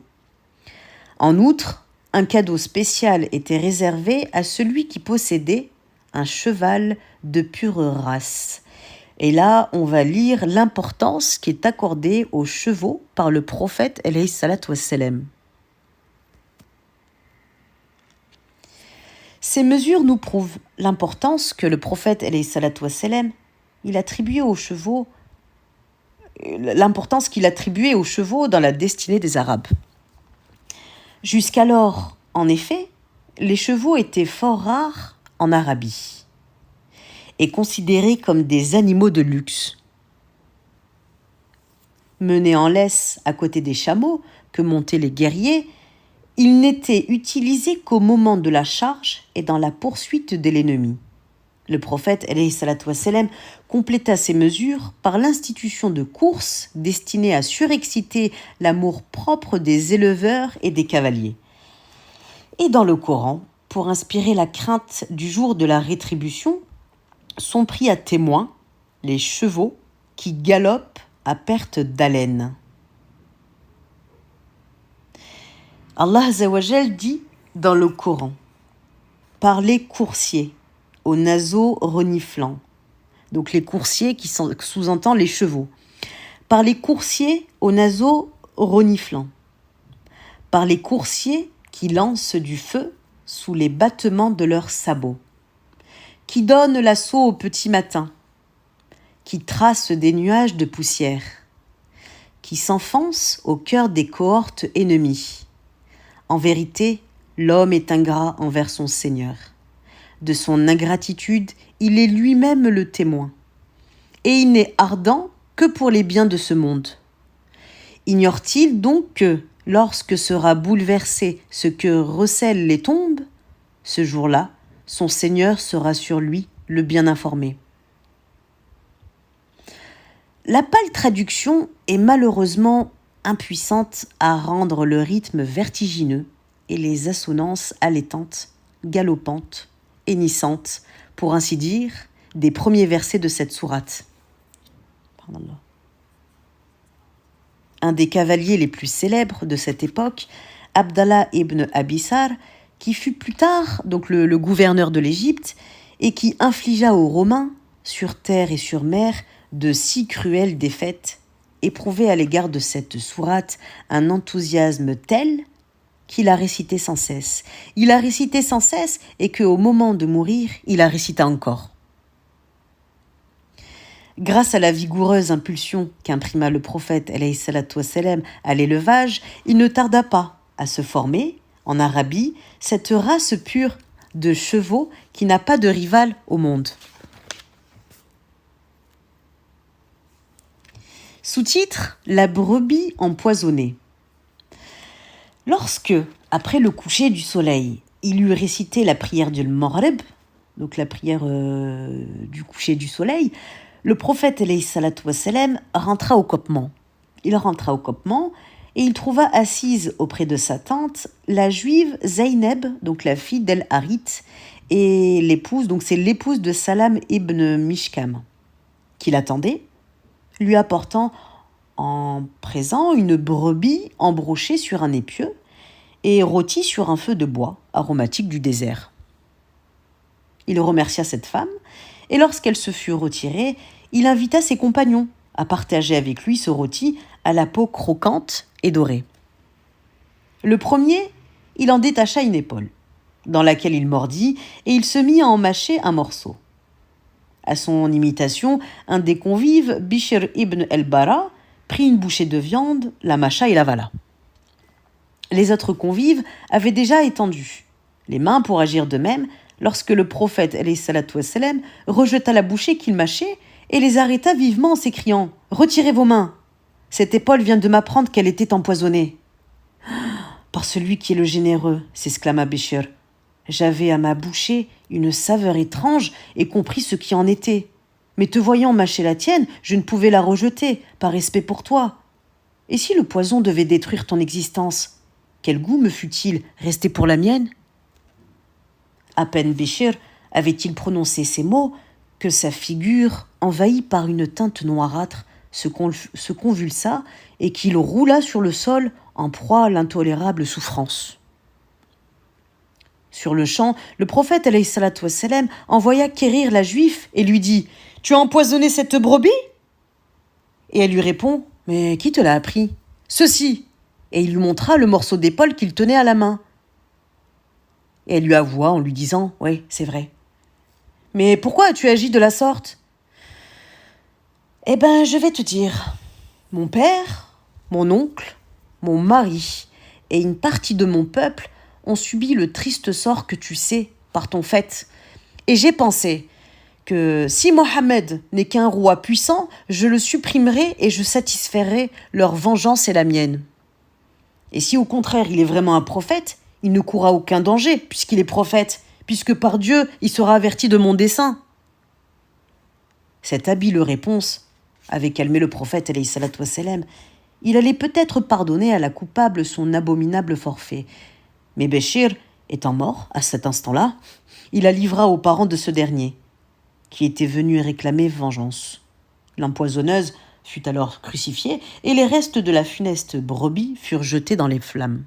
En outre, un cadeau spécial était réservé à celui qui possédait un cheval de pure race. Et là, on va lire l'importance qui est accordée aux chevaux par le prophète alayhi salatu wassalam. Ces mesures nous prouvent l'importance que le prophète alayhi salatu wassalam, l'importance qu'il attribuait aux chevaux dans la destinée des Arabes. Jusqu'alors, en effet, les chevaux étaient fort rares en Arabie et considérés comme des animaux de luxe. Menés en laisse à côté des chameaux que montaient les guerriers, ils n'étaient utilisés qu'au moment de la charge et dans la poursuite de l'ennemi. Le prophète alayhi salatu wassalam compléta ces mesures par l'institution de courses destinées à surexciter l'amour-propre des éleveurs et des cavaliers. Et dans le Coran, pour inspirer la crainte du jour de la rétribution, sont pris à témoin les chevaux qui galopent à perte d'haleine. Allah Azza wa Jal dit dans le Coran, par les coursiers aux naseaux reniflants, donc les coursiers qui sous-entend les chevaux, par les coursiers aux naseaux reniflants, par les coursiers qui lancent du feu sous les battements de leurs sabots, qui donnent l'assaut au petit matin, qui tracent des nuages de poussière, qui s'enfoncent au cœur des cohortes ennemies. En vérité, l'homme est ingrat envers son Seigneur. De son ingratitude, il est lui-même le témoin. Et il n'est ardent que pour les biens de ce monde. Ignore-t-il donc que, lorsque sera bouleversé ce que recèlent les tombes, ce jour-là, son Seigneur sera sur lui le bien informé. La pâle traduction est malheureusement impuissante à rendre le rythme vertigineux et les assonances allaitantes, galopantes, hennissantes, pour ainsi dire, des premiers versets de cette sourate. Un des cavaliers les plus célèbres de cette époque, Abdallah ibn Abisar, qui fut plus tard donc le gouverneur de l'Égypte et qui infligea aux Romains, sur terre et sur mer, de si cruelles défaites, éprouvait à l'égard de cette sourate un enthousiasme tel qu'il a récité sans cesse. Il a récité sans cesse et qu'au moment de mourir, il la récita encore. Grâce à la vigoureuse impulsion qu'imprima le prophète alayhi salatu wassalam à l'élevage, il ne tarda pas à se former, en Arabie, cette race pure de chevaux qui n'a pas de rival au monde. Sous-titre : La brebis empoisonnée. Lorsque, après le coucher du soleil, il lui récitait la prière du Maghrib, donc la prière du coucher du soleil, le prophète alayhi salatu wassalam rentra au campement. Il rentra au campement et il trouva assise auprès de sa tante la juive Zaynab, donc la fille d'El Harith, et l'épouse, donc c'est l'épouse de Salam ibn Mishkam, qui l'attendait, lui apportant en présent une brebis embrochée sur un épieu et rôtie sur un feu de bois aromatique du désert. Il remercia cette femme, et lorsqu'elle se fut retirée, il invita ses compagnons à partager avec lui ce rôti à la peau croquante et dorée. Le premier, il en détacha une épaule, dans laquelle il mordit, et il se mit à en mâcher un morceau. À son imitation, un des convives, Bishr ibn el-Bara, prit une bouchée de viande, la mâcha et l'avala. Les autres convives avaient déjà étendu les mains pour agir de même lorsque le prophète alayhi salatu wassalam rejeta la bouchée qu'il mâchait et les arrêta vivement en s'écriant « Retirez vos mains ! Cette épaule vient de m'apprendre qu'elle était empoisonnée. »« Par celui qui est le généreux, s'exclama Béchir. J'avais à ma bouchée une saveur étrange et compris ce qui en était. Mais te voyant mâcher la tienne, je ne pouvais la rejeter, par respect pour toi. Et si le poison devait détruire ton existence, quel goût me fût-il resté pour la mienne ?» À peine Béchir avait-il prononcé ces mots que sa figure, envahie par une teinte noirâtre, se convulsa et qu'il roula sur le sol en proie à l'intolérable souffrance. Sur le champ, le prophète alayhi salatu wassalam envoya quérir la juive et lui dit « Tu as empoisonné cette brebis ?» Et elle lui répond « Mais qui te l'a appris ?»« Ceci !» Et il lui montra le morceau d'épaule qu'il tenait à la main. Et elle lui avoua en lui disant « Oui, c'est vrai. »« Mais pourquoi as-tu agi de la sorte ?»« Eh ben, je vais te dire. Mon père, mon oncle, mon mari et une partie de mon peuple ont subi le triste sort que tu sais par ton fait. Et j'ai pensé que si Mohammed n'est qu'un roi puissant, je le supprimerai et je satisferai leur vengeance et la mienne. Et si au contraire il est vraiment un prophète, il ne courra aucun danger puisqu'il est prophète, puisque par Dieu il sera averti de mon dessein. » Cette habile réponse avait calmé le prophète alayhi salatu wassalam. Il allait peut-être pardonner à la coupable son abominable forfait. Mais Béchir, étant mort à cet instant-là, il la livra aux parents de ce dernier, qui était venu réclamer vengeance. L'empoisonneuse fut alors crucifiée et les restes de la funeste brebis furent jetés dans les flammes.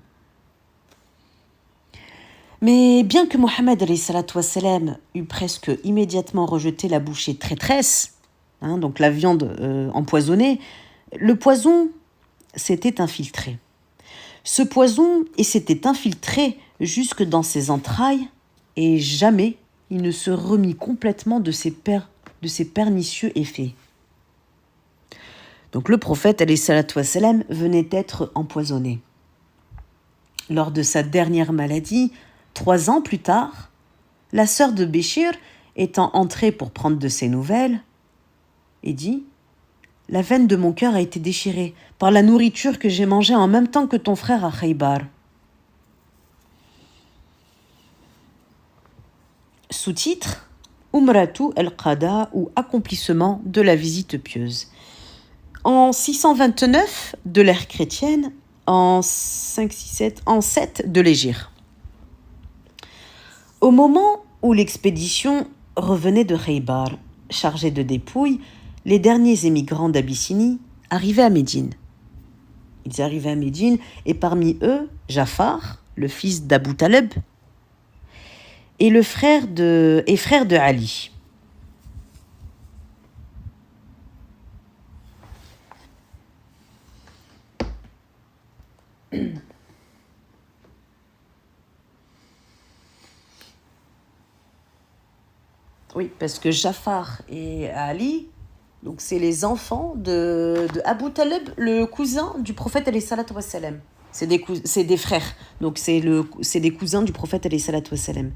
Mais bien que Mohammed alayhi salatu wassalam eut presque immédiatement rejeté la bouchée traîtresse, donc la viande empoisonnée, le poison s'était infiltré. Ce poison s'était infiltré jusque dans ses entrailles et jamais il ne se remit complètement de ses pernicieux effets. Donc le prophète alayhi salatu wassalam venait d'être empoisonné. Lors de sa dernière maladie, 3 ans plus tard, la sœur de Béchir, étant entrée pour prendre de ses nouvelles, et dit « La veine de mon cœur a été déchirée par la nourriture que j'ai mangée en même temps que ton frère à Khaybar. » Sous-titre Umratu al-Qada ou accomplissement de la visite pieuse. En 629 de l'ère chrétienne, en 7 de l'Hégire. Au moment où l'expédition revenait de Khaybar, chargée de dépouilles, les derniers émigrants d'Abyssinie arrivaient à Médine. Ils arrivaient à Médine et parmi eux, Jafar, le fils d'Abu Talib, et frère de Ali. Oui, parce que Jafar et Ali, donc c'est les enfants de Abu Talib, le cousin du prophète alayhi salatu wassalam. C'est des frères, donc c'est des cousins du prophète alayhi salatu wassalam.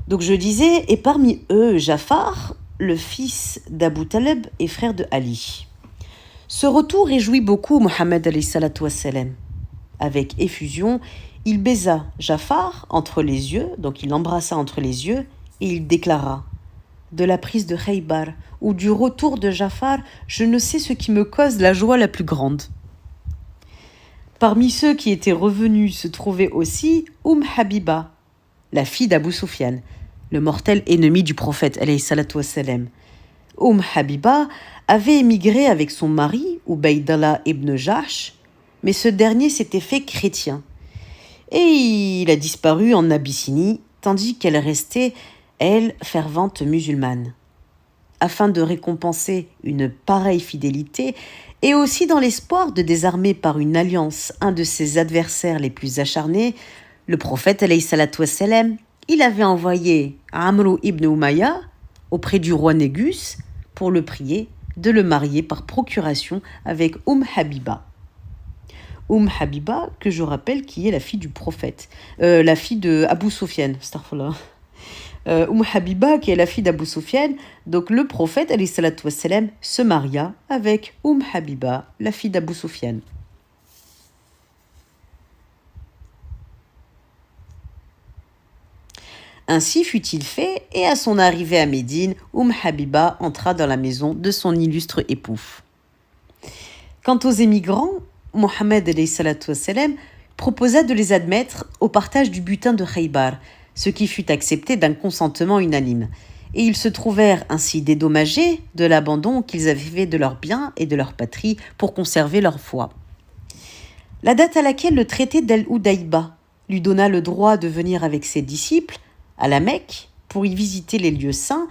Donc je disais, et parmi eux, Jafar, le fils d'Abu Talib et frère de Ali. Ce retour réjouit beaucoup Mohammed alayhi salatu wassalam. Avec effusion, Il baisa Jafar entre les yeux, donc il l'embrassa entre les yeux, et il déclara: de la prise de Khaybar ou du retour de Jafar, je ne sais ce qui me cause la joie la plus grande. Parmi ceux qui étaient revenus se trouvait aussi Habiba, la fille d'Abu Sufyan, le mortel ennemi du prophète alayhi salatu wassalam. Habiba avait émigré avec son mari, Ubaydallah ibn Jahsh, mais ce dernier s'était fait chrétien. Et il a disparu en Abyssinie, tandis qu'elle restait, elle, fervente musulmane. Afin de récompenser une pareille fidélité, et aussi dans l'espoir de désarmer par une alliance un de ses adversaires les plus acharnés, le prophète, alayhi salatu wassalam, il avait envoyé Amr ibn Umayya auprès du roi Négus pour le prier de le marier par procuration avec Habiba. Habiba, que je rappelle, qui est la fille du prophète, la fille de Abu Sufyan, astaghfirullah. Habiba, qui est la fille d'Abu Sufyan, donc le prophète, alayhi salatu wassalam, se maria avec Habiba, la fille d'Abu Sufyan. Ainsi fut-il fait, et à son arrivée à Médine, Habiba entra dans la maison de son illustre époux. Quant aux émigrants, Mohammed alayhi salatu wassalam proposa de les admettre au partage du butin de Khaybar, ce qui fut accepté d'un consentement unanime. Et ils se trouvèrent ainsi dédommagés de l'abandon qu'ils avaient fait de leurs biens et de leur patrie pour conserver leur foi. La date à laquelle le traité d'Al-Hudaïba lui donna le droit de venir avec ses disciples à la Mecque pour y visiter les lieux saints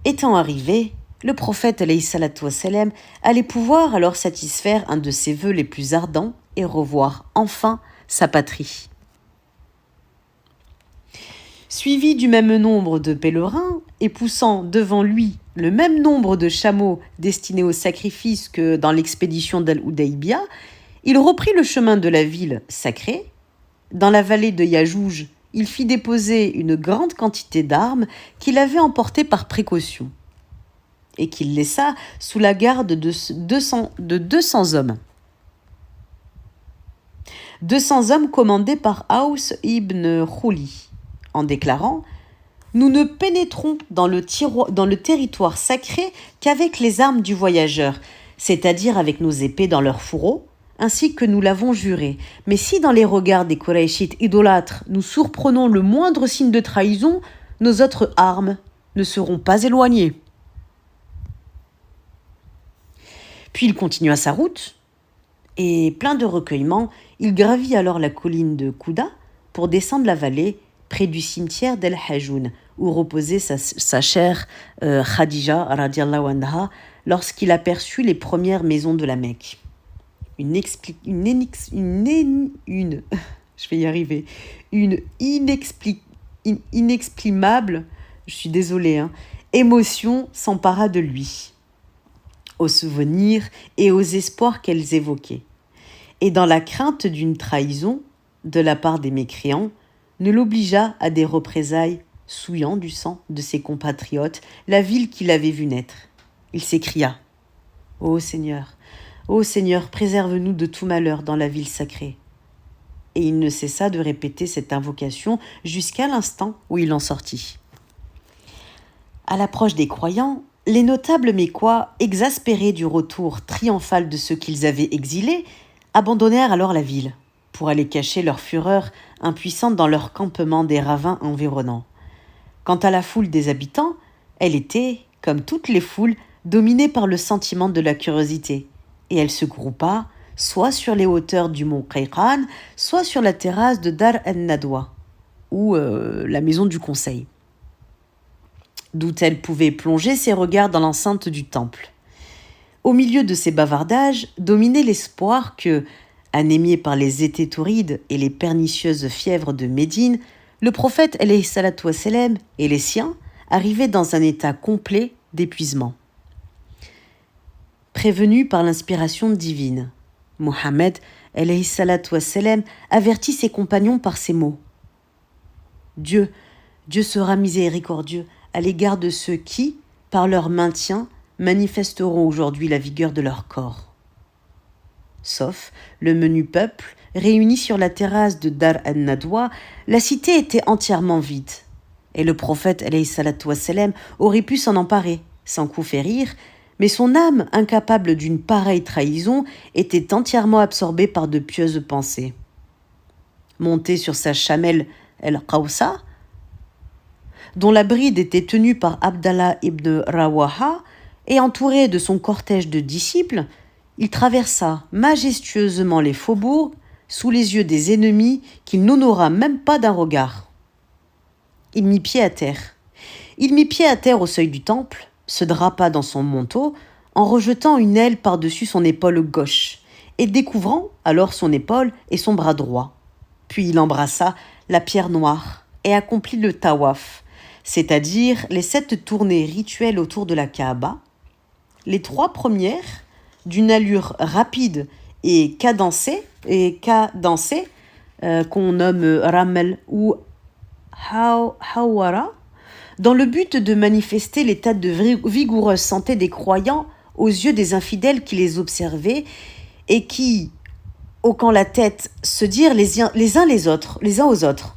étant arrivée, le prophète alayhi salatu wassalam allait pouvoir alors satisfaire un de ses vœux les plus ardents et revoir enfin sa patrie. Suivi du même nombre de pèlerins et poussant devant lui le même nombre de chameaux destinés au sacrifice que dans l'expédition d'Al-Hudaybiyah, il reprit le chemin de la ville sacrée. Dans la vallée de Yajouj, il fit déposer une grande quantité d'armes qu'il avait emportées par précaution et qu'il laissa sous la garde de 200 hommes. 200 hommes commandés par Aus ibn Khuli, en déclarant « Nous ne pénétrons dans le territoire sacré qu'avec les armes du voyageur, c'est-à-dire avec nos épées dans leurs fourreaux, ainsi que nous l'avons juré. Mais si dans les regards des Koraïchites idolâtres, nous surprenons le moindre signe de trahison, nos autres armes ne seront pas éloignées. » Puis il continua sa route, et plein de recueillement, il gravit alors la colline de Kouda pour descendre la vallée près du cimetière d'El Hajoun, où reposait sa chère Khadija radiallahu anha, lorsqu'il aperçut les premières maisons de la Mecque. Une inexprimable, je suis désolée, émotion s'empara de lui, aux souvenirs et aux espoirs qu'elles évoquaient. Et dans la crainte d'une trahison de la part des mécréants, ne l'obligea à des représailles souillant du sang de ses compatriotes la ville qu'il avait vue naître. Il s'écria « Ô Seigneur, préserve-nous de tout malheur dans la ville sacrée. » Et il ne cessa de répéter cette invocation jusqu'à l'instant où il en sortit. À l'approche des croyants, les notables mécois, exaspérés du retour triomphal de ceux qu'ils avaient exilés, abandonnèrent alors la ville pour aller cacher leur fureur impuissante dans leur campement des ravins environnants. Quant à la foule des habitants, elle était, comme toutes les foules, dominée par le sentiment de la curiosité, et elle se groupa soit sur les hauteurs du mont Qayqan, soit sur la terrasse de Dar al-Nadwa, ou la maison du conseil, d'où elle pouvait plonger ses regards dans l'enceinte du temple. Au milieu de ces bavardages dominait l'espoir que, anémié par les étés tourides et les pernicieuses fièvres de Médine, le prophète alayhi salatu wassalam et les siens arrivaient dans un état complet d'épuisement. Prévenu par l'inspiration divine, Mohammed alayhi salatu wassalam avertit ses compagnons par ces mots. Dieu sera miséricordieux à l'égard de ceux qui, par leur maintien, manifesteront aujourd'hui la vigueur de leur corps. Sauf le menu peuple réunis sur la terrasse de Dar al-Nadwa, la cité était entièrement vide. Et le prophète alayhi salatu wassalam aurait pu s'en emparer, sans coup férir, mais son âme, incapable d'une pareille trahison, était entièrement absorbée par de pieuses pensées. Monté sur sa chamelle el-Qawsa, dont la bride était tenue par Abdallah ibn Rawaha et entouré de son cortège de disciples, il traversa majestueusement les faubourgs sous les yeux des ennemis qu'il n'honora même pas d'un regard. Il mit pied à terre. Il mit pied à terre au seuil du temple, se drapa dans son manteau, en rejetant une aile par-dessus son épaule gauche, et découvrant alors son épaule et son bras droit. Puis il embrassa la pierre noire et accomplit le tawaf, c'est-à-dire les 7 tournées rituelles autour de la Kaaba. Les 3 premières, d'une allure rapide et cadencée, qu'on nomme Ramel ou Hawara, dans le but de manifester l'état de vigoureuse santé des croyants aux yeux des infidèles qui les observaient et qui, hoquant la tête, se dirent les uns aux autres.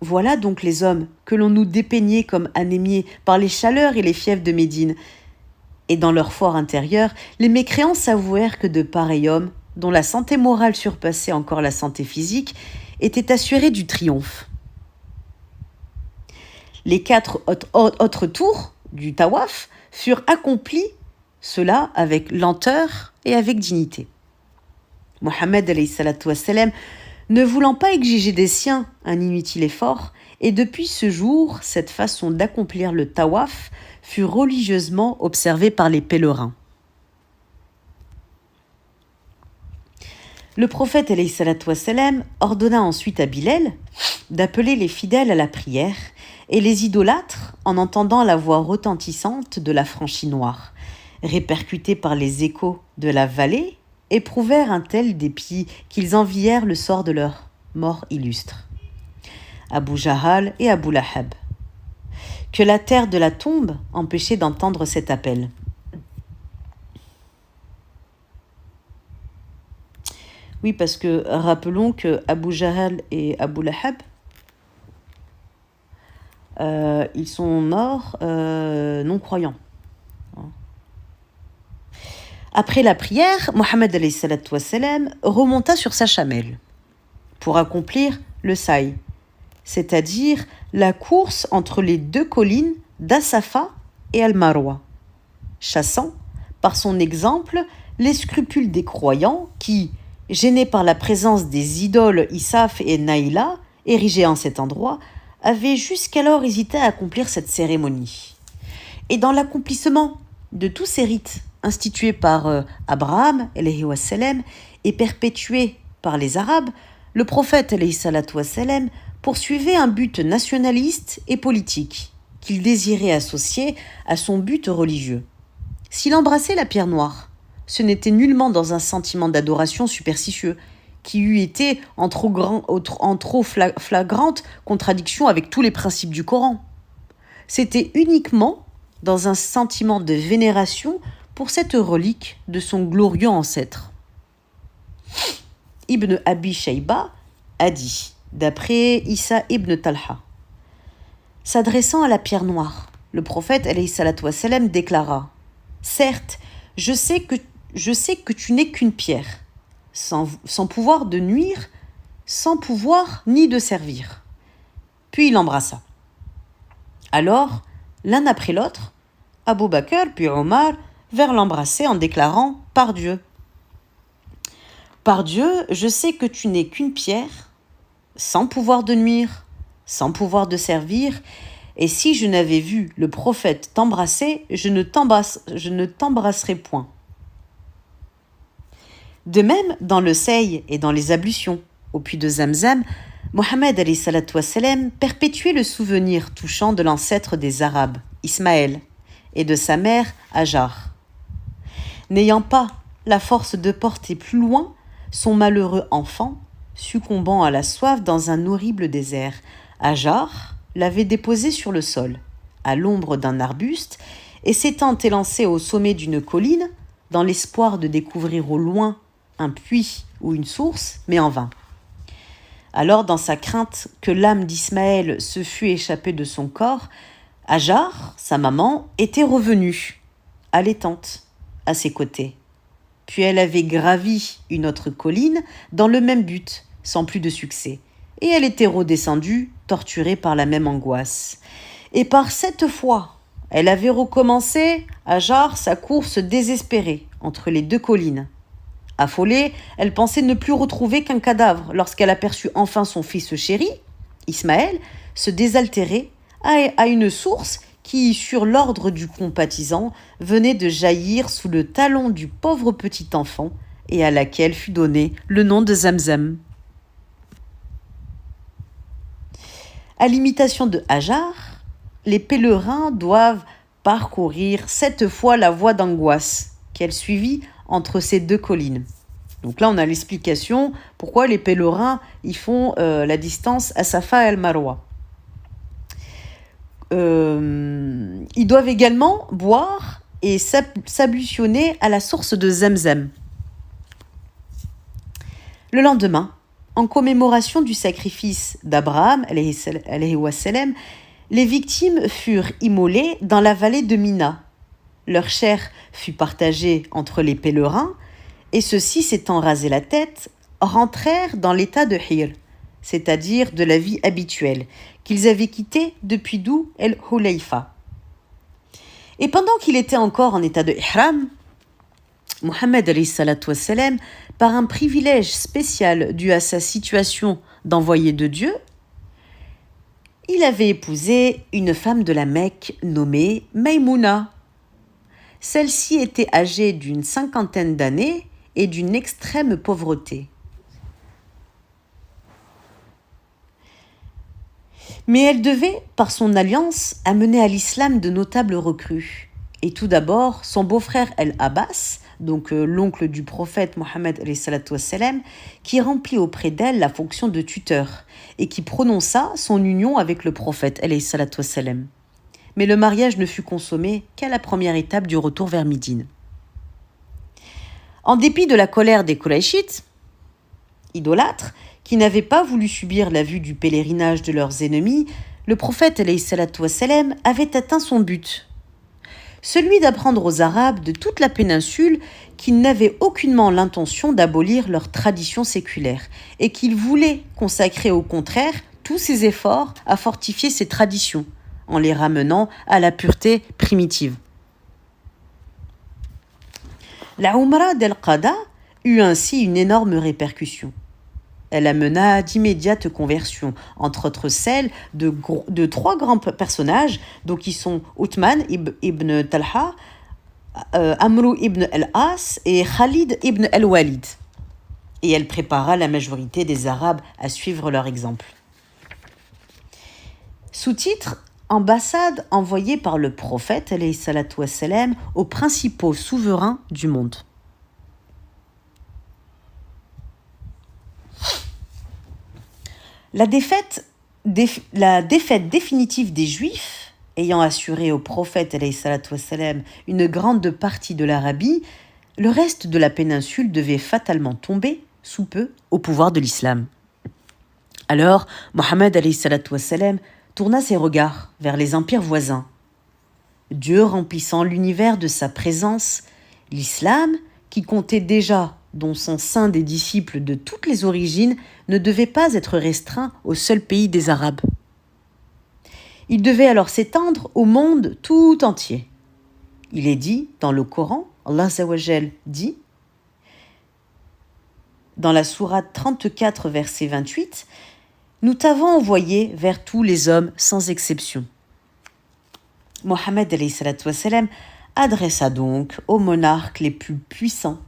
Voilà donc les hommes que l'on nous dépeignait comme anémiés par les chaleurs et les fièvres de Médine. Et dans leur fort intérieur, les mécréants s'avouèrent que de pareils hommes, dont la santé morale surpassait encore la santé physique, étaient assurés du triomphe. Les 4 autres tours du tawaf furent accomplis, cela avec lenteur et avec dignité. Mohammed alayhi salatu wassalam, ne voulant pas exiger des siens un inutile effort, et depuis ce jour, cette façon d'accomplir le tawaf fut religieusement observée par les pèlerins. Le prophète alayhi salatu wassalam ordonna ensuite à Bilal d'appeler les fidèles à la prière, et les idolâtres, en entendant la voix retentissante de la franchie noire, répercutée par les échos de la vallée, éprouvèrent un tel dépit qu'ils envièrent le sort de leur mort illustre, Abu Jahal et Abu Lahab, que la terre de la tombe empêchait d'entendre cet appel. Oui, parce que rappelons que Abu Jahal et Abu Lahab, ils sont morts non-croyants. Après la prière, Mohammed alayhi salatu wassalam remonta sur sa chamelle pour accomplir le saï, c'est-à-dire la course entre les 2 collines d'Asafa et Al-Marwa, chassant par son exemple les scrupules des croyants qui, gênés par la présence des idoles Isaf et Naïla, érigées en cet endroit, avaient jusqu'alors hésité à accomplir cette cérémonie. Et dans l'accomplissement de tous ces rites institués par Abraham alayhi wa sallam, et perpétués par les Arabes, le prophète alayhi salatu wa sallam poursuivait un but nationaliste et politique qu'il désirait associer à son but religieux. S'il embrassait la pierre noire, ce n'était nullement dans un sentiment d'adoration superstitieux qui eût été en trop flagrante contradiction avec tous les principes du Coran. C'était uniquement dans un sentiment de vénération pour cette relique de son glorieux ancêtre. Ibn Abi Shayba a dit, d'après Issa ibn Talha, s'adressant à la pierre noire, le prophète alayhi salatu wassalam déclara: certes, je sais que tu n'es qu'une pierre, sans pouvoir de nuire, sans pouvoir ni de servir. Puis il l'embrassa. Alors, l'un après l'autre, Abu Bakr puis Omar vinrent l'embrasser en déclarant: par Dieu, je sais que tu n'es qu'une pierre, sans pouvoir de nuire, sans pouvoir de servir, et si je n'avais vu le prophète t'embrasser, je ne t'embrasserais point. De même, dans le seil et dans les ablutions, au puits de Zamzam, Mohammed alayhi salatu wassalam perpétuait le souvenir touchant de l'ancêtre des Arabes, Ismaël, et de sa mère, Hajar. N'ayant pas la force de porter plus loin son malheureux enfant, succombant à la soif dans un horrible désert, Hajar l'avait déposé sur le sol, à l'ombre d'un arbuste, et s'étant élancé au sommet d'une colline, dans l'espoir de découvrir au loin un puits ou une source, mais en vain. Alors, dans sa crainte que l'âme d'Ismaël se fût échappée de son corps, Hajar, sa maman, était revenue, allaitante, à ses côtés. Puis elle avait gravi une autre colline dans le même but, sans plus de succès. Et elle était redescendue, torturée par la même angoisse. Et par cette fois, elle avait recommencé, Hajar, sa course désespérée entre les deux collines. Affolée, elle pensait ne plus retrouver qu'un cadavre lorsqu'elle aperçut enfin son fils chéri, Ismaël, se désaltérer à une source qui, sur l'ordre du compatissant, venait de jaillir sous le talon du pauvre petit enfant et à laquelle fut donné le nom de Zamzam. À l'imitation de Hajar, les pèlerins doivent parcourir cette fois la voie d'angoisse qu'elle suivit entre ces deux collines. Donc là, on a l'explication pourquoi les pèlerins ils font la distance à Safa et Al-Marwa. Ils doivent également boire et s'ablutionner à la source de Zamzam. Le lendemain, en commémoration du sacrifice d'Abraham, alayhi wa salam, les victimes furent immolées dans la vallée de Mina. Leur chair fut partagée entre les pèlerins, et ceux-ci, s'étant rasé la tête, rentrèrent dans l'état de Hir, c'est-à-dire de la vie habituelle, qu'ils avaient quitté depuis Dhu el-Hulayfa. Et pendant qu'il était encore en état de Ihram, Mohammed alayhi salatu wassalam, par un privilège spécial dû à sa situation d'envoyé de Dieu, il avait épousé une femme de la Mecque nommée Maïmouna. Celle-ci était âgée d'une 50aine d'années et d'une extrême pauvreté. Mais elle devait, par son alliance, amener à l'islam de notables recrues. Et tout d'abord, son beau-frère El-Abbas, donc l'oncle du prophète Mohammed salam, qui remplit auprès d'elle la fonction de tuteur et qui prononça son union avec le prophète salam. Mais le mariage ne fut consommé qu'à la première étape du retour vers Médine. En dépit de la colère des Qurayshites, idolâtres, qui n'avaient pas voulu subir la vue du pèlerinage de leurs ennemis, le prophète salam avait atteint son but, celui d'apprendre aux Arabes de toute la péninsule qu'ils n'avaient aucunement l'intention d'abolir leurs traditions séculaires et qu'ils voulaient consacrer au contraire tous ses efforts à fortifier ces traditions en les ramenant à la pureté primitive. La Umrah d'Al-Qada eut ainsi une énorme répercussion. Elle amena d'immédiates conversions, entre autres celles de trois grands personnages, donc qui sont Uthman ibn Talha, Amru ibn al-As et Khalid ibn al-Walid. Et elle prépara la majorité des Arabes à suivre leur exemple. Sous-titre: Ambassade envoyée par le prophète alayhi salatu wassalam aux principaux souverains du monde. La défaite définitive des Juifs, ayant assuré au prophète alayhi salatu wassalam une grande partie de l'Arabie, le reste de la péninsule devait fatalement tomber, sous peu, au pouvoir de l'islam. Alors, Mohammed alayhi salatu wassalam tourna ses regards vers les empires voisins. Dieu remplissant l'univers de sa présence, l'islam, qui comptait déjà dans son sein des disciples de toutes les origines, ne devait pas être restreint au seul pays des Arabes. Il devait alors s'étendre au monde tout entier. Il est dit dans le Coran, Allah Azza wa Jal dit, dans la sourate 34, verset 28, « Nous t'avons envoyé vers tous les hommes sans exception. » Mohammed alayhi salatu wassalam adressa donc aux monarques les plus puissants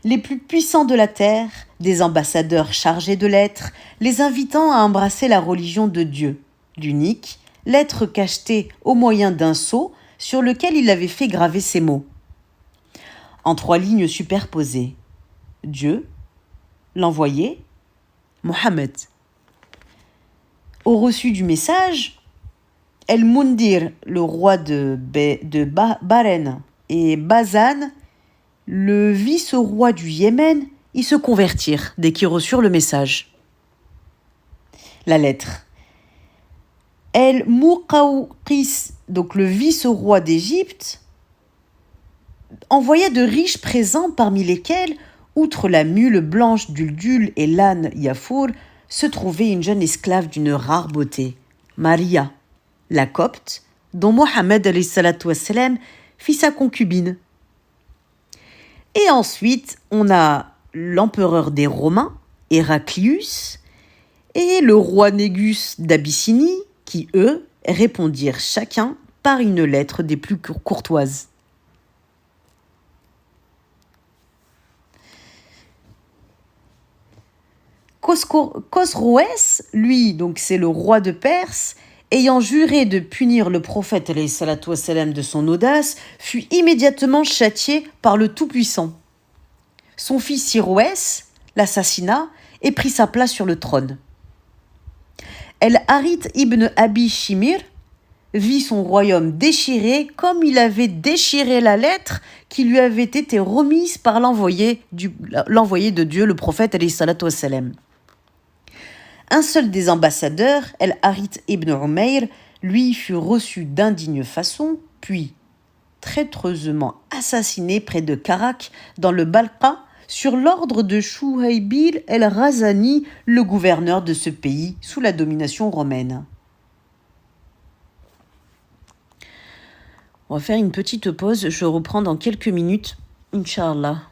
de la terre, des ambassadeurs chargés de lettres, les invitant à embrasser la religion de Dieu, l'unique, lettre cachetée au moyen d'un sceau sur lequel il avait fait graver ces mots. En 3 lignes superposées. Dieu, l'envoyé, Mohammed. Au reçu du message, El-Mundir, le roi de Bahreïn, et Bazan, le vice-roi du Yémen, ils se convertirent dès qu'ils reçurent le message. La lettre. El-Muqawqis, donc le vice-roi d'Égypte, envoya de riches présents parmi lesquels, outre la mule blanche d'Uldul et l'âne Yafour, se trouvait une jeune esclave d'une rare beauté, Maria, la copte, dont Mohammed fit sa concubine. Et ensuite, on a l'empereur des Romains, Héraclius, et le roi Négus d'Abyssinie, qui, eux, répondirent chacun par une lettre des plus courtoises. Khosroès, lui, donc c'est le roi de Perse, ayant juré de punir le prophète de son audace, fut immédiatement châtié par le Tout-Puissant. Son fils Siroès l'assassina et prit sa place sur le trône. El-Harith ibn Abi Shimir vit son royaume déchiré comme il avait déchiré la lettre qui lui avait été remise par l'envoyé de Dieu, le prophète Un seul des ambassadeurs, El-Harith ibn Umayr, lui fut reçu d'indigne façon, puis traîtreusement assassiné près de Karak, dans le Balqa, sur l'ordre de Chouhaybil el-Razani, le gouverneur de ce pays sous la domination romaine. On va faire une petite pause, je reprends dans quelques minutes, Inch'Allah.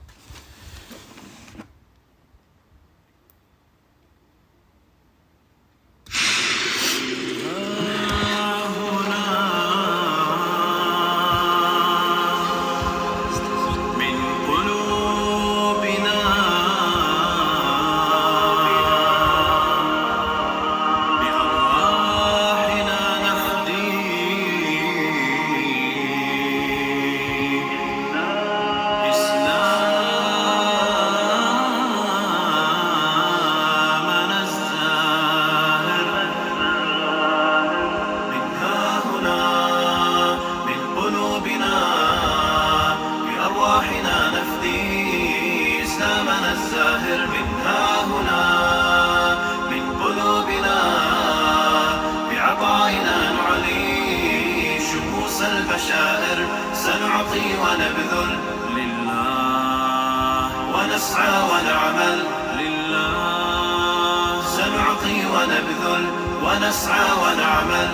ونسعى ونعمل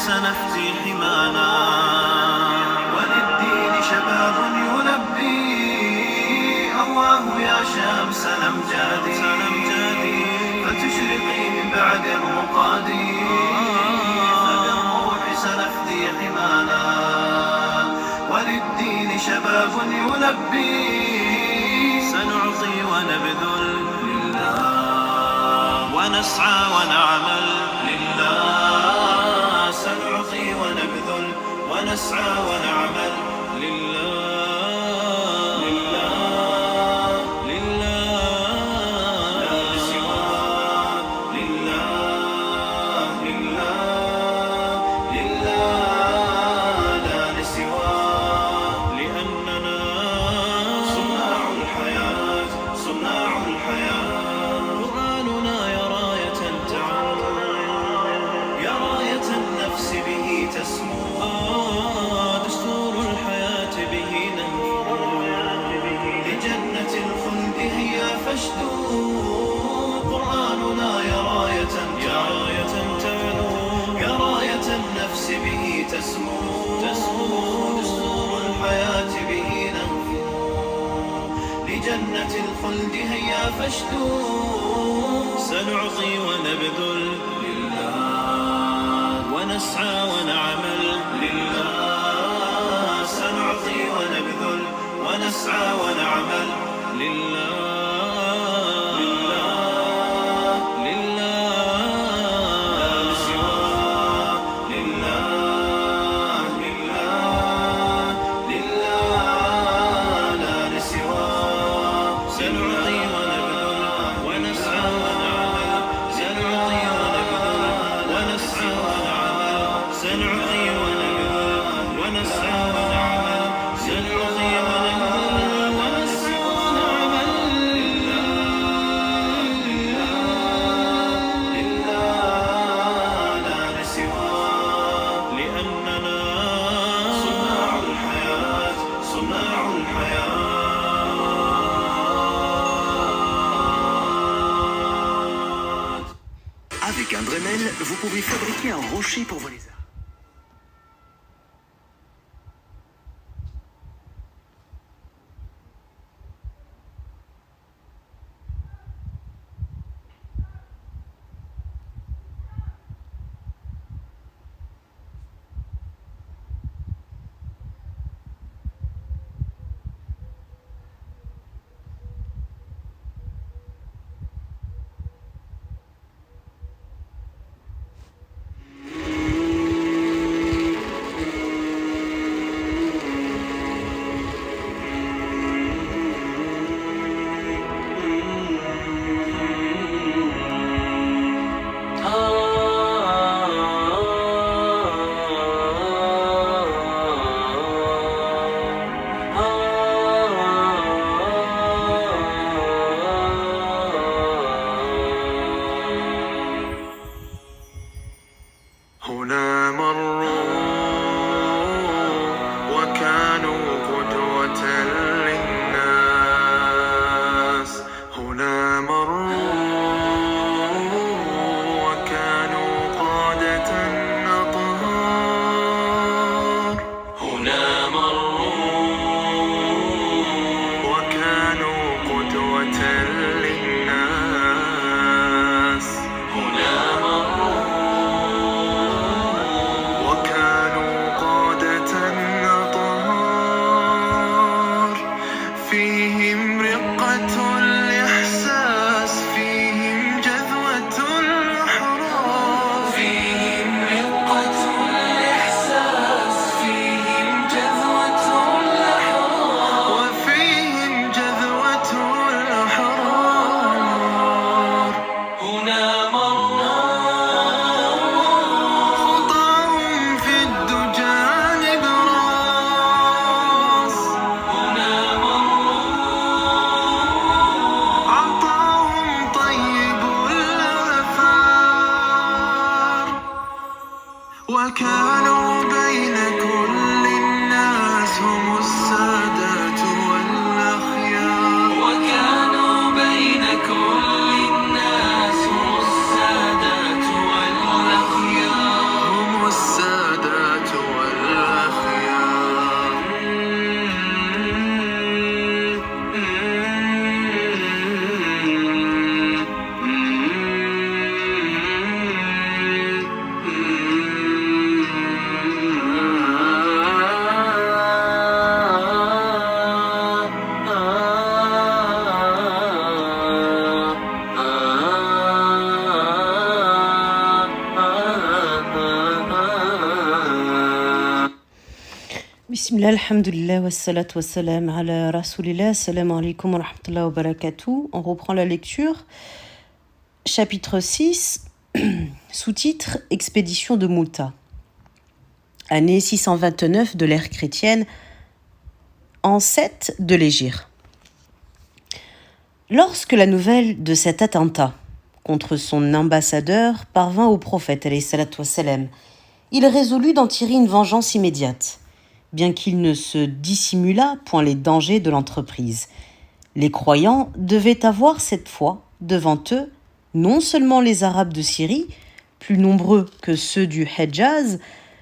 سنفدي حمانا وللدين شباب يلبي الله يا شمس الأمجاد فتشرقي من بعد الرقاد فبالروح سنفدي حمانا وللدين شباب يلبي سنعطي ونبذل لله ونسعى ونعمل لله سنعطي ونبذل ونسعى ونعمل لله لا لسواه لله لا لسواه لأننا صناع الحياة قرآننا يا راية تعم يا راية النفس به تسمو دستور الحياة به ننفو لجنة الخلد هيا فاشدو قرآننا يا راية تعلو يا راية النفس به تسمو دستور الحياة به ننفو لجنة الخلد هيا فاشدو سنعطي ونبذل ونسعى ونعمل لله سنعطي ونبذل ونسعى ونعمل لله Avec un Dremel, vous pouvez fabriquer un rocher pour vos lézards. هنا مروا وكانوا قدوة للناس هنا مروا وكانوا قادة أطهار هنا مروا وكانوا قدوة للناس هنا مروا وكانوا قادة أطهار فيهم رقة الإحساس فيهم جذوة الأحرار فيهم رقة الإحساس فيهم جذوة الأحرار وفيهم جذوة الأحرار هنا خطاهم في الدجى نبراس هنا عطاهم طيب الآثار وكانوا بين كل الناس هم السادات والأخيار وكانوا بين كل الناس هم السادات والأخيار هم السادات والأخيار Bismillah, alhamdulillah, wassalat wassalam ala rasoulillah, salam alaikum wa rahmatullahi wa barakatuh. On reprend la lecture. Chapitre 6, sous-titre Expédition de Mouta. Année 629 de l'ère chrétienne, an 7 de l'Hégire. Lorsque la nouvelle de cet attentat contre son ambassadeur parvint au prophète, alayhi salatu wassalam, il résolut d'en tirer une vengeance immédiate, bien qu'il ne se dissimulât point les dangers de l'entreprise. Les croyants devaient avoir cette fois devant eux non seulement les Arabes de Syrie, plus nombreux que ceux du Hedjaz,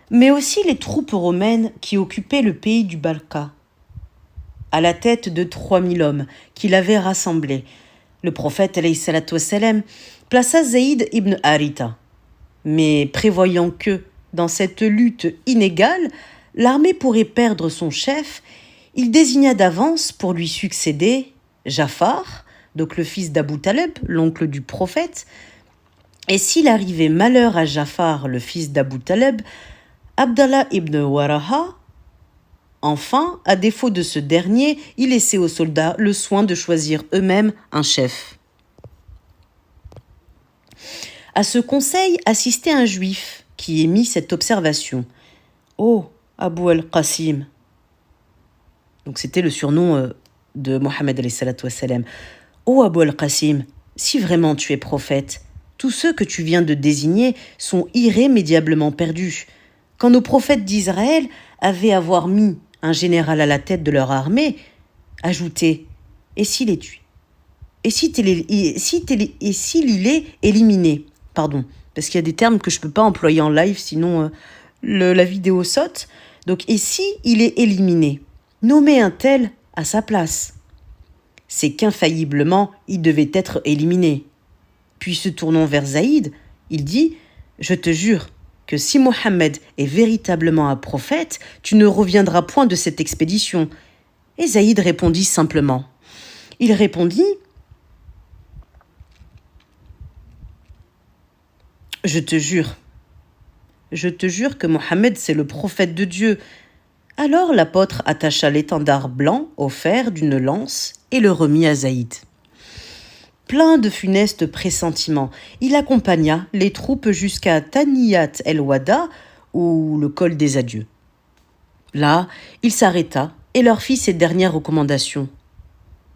mais aussi les troupes romaines qui occupaient le pays du Balqa. À la tête de 3000 hommes qu'il avait rassemblés, le prophète alayhi salatu wassalam plaça Zaïd ibn Haritha. Mais prévoyant que, dans cette lutte inégale, l'armée pourrait perdre son chef, il désigna d'avance pour lui succéder Jafar, donc le fils d'Abu Taleb, l'oncle du prophète, et s'il arrivait malheur à Jafar, le fils d'Abu Taleb, Abdallah ibn Waraha. Enfin, à défaut de ce dernier, il laissait aux soldats le soin de choisir eux-mêmes un chef. À ce conseil assistait un juif qui émit cette observation. « Oh, Abu al-Qasim !» Donc c'était le surnom de Mohammed alayhi salatu wassalam. « Oh, Abu al-Qasim, si vraiment tu es prophète, tous ceux que tu viens de désigner sont irrémédiablement perdus. Quand nos prophètes d'Israël avaient avoir mis un général à la tête de leur armée, ajoutez « Et s'il est tué ? Et s'il est éliminé ?» parce qu'il y a des termes que je ne peux pas employer en live, sinon la vidéo saute. Donc ici, il est éliminé. Nommez un tel à sa place. C'est qu'infailliblement, il devait être éliminé. Puis se tournant vers Zaïd, il dit « Je te jure que si Mohammed est véritablement un prophète, tu ne reviendras point de cette expédition. » Et Zaïd répondit simplement. Il répondit « Je te jure que Mohammed c'est le prophète de Dieu. » Alors l'apôtre attacha l'étendard blanc au fer d'une lance et le remit à Zaïd. Plein de funestes pressentiments, il accompagna les troupes jusqu'à Taniyat el-Wada, ou le col des adieux. Là, il s'arrêta et leur fit ces dernières recommandations.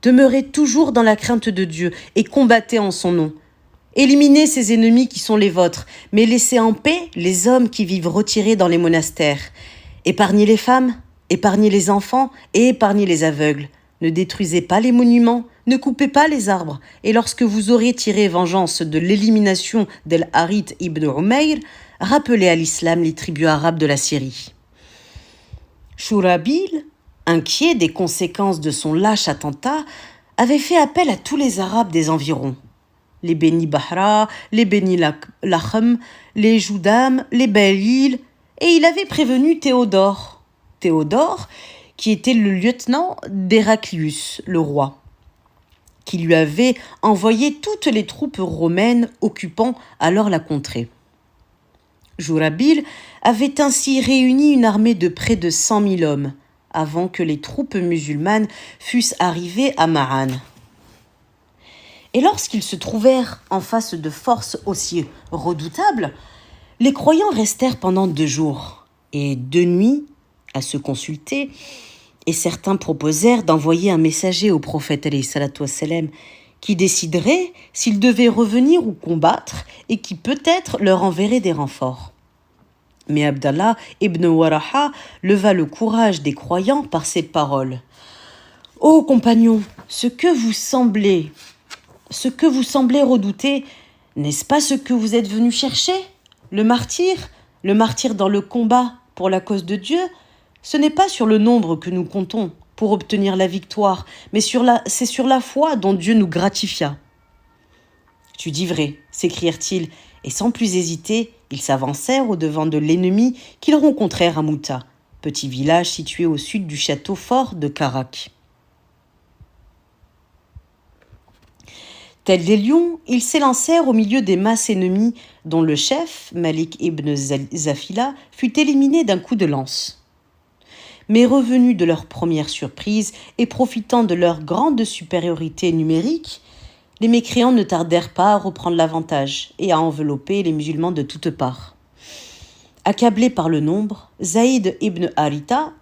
Demeurez toujours dans la crainte de Dieu et combattez en son nom. Éliminez ces ennemis qui sont les vôtres, mais laissez en paix les hommes qui vivent retirés dans les monastères. Épargnez les femmes, épargnez les enfants et épargnez les aveugles. Ne détruisez pas les monuments, ne coupez pas les arbres. Et lorsque vous aurez tiré vengeance de l'élimination d'El-Harith ibn Umayr, rappelez à l'islam les tribus arabes de la Syrie. Shurabil, inquiet des conséquences de son lâche attentat, avait fait appel à tous les Arabes des environs. Les Beni Bahra, les Beni Lachem, les Joudam, les Belil, et il avait prévenu Théodore. Théodore, qui était le lieutenant d'Héraclius, le roi, qui lui avait envoyé toutes les troupes romaines occupant alors la contrée. Jourabil avait ainsi réuni une armée de près de 100 000 hommes, avant que les troupes musulmanes fussent arrivées à Ma'an. Et lorsqu'ils se trouvèrent en face de forces aussi redoutables, les croyants restèrent pendant 2 jours et 2 nuits à se consulter, et certains proposèrent d'envoyer un messager au prophète alayhi salatu wassalam, qui déciderait s'il devait revenir ou combattre et qui peut-être leur enverrait des renforts. Mais Abdallah ibn Waraha leva le courage des croyants par ces paroles. « Ô compagnons, ce que vous semblez redouter, n'est-ce pas ce que vous êtes venus chercher? Le martyr dans le combat pour la cause de Dieu, ce n'est pas sur le nombre que nous comptons pour obtenir la victoire, mais c'est sur la foi dont Dieu nous gratifia. » « Tu dis vrai, s'écrièrent-ils, et sans plus hésiter, ils s'avancèrent au-devant de l'ennemi qu'ils rencontrèrent à Mouta, petit village situé au sud du château fort de Karak. Tels des lions, ils s'élancèrent au milieu des masses ennemies, dont le chef, Malik ibn Zafila, fut éliminé d'un coup de lance. Mais revenus de leur première surprise et profitant de leur grande supériorité numérique, les mécréants ne tardèrent pas à reprendre l'avantage et à envelopper les musulmans de toutes parts. Accablé par le nombre, Zaïd ibn Haritha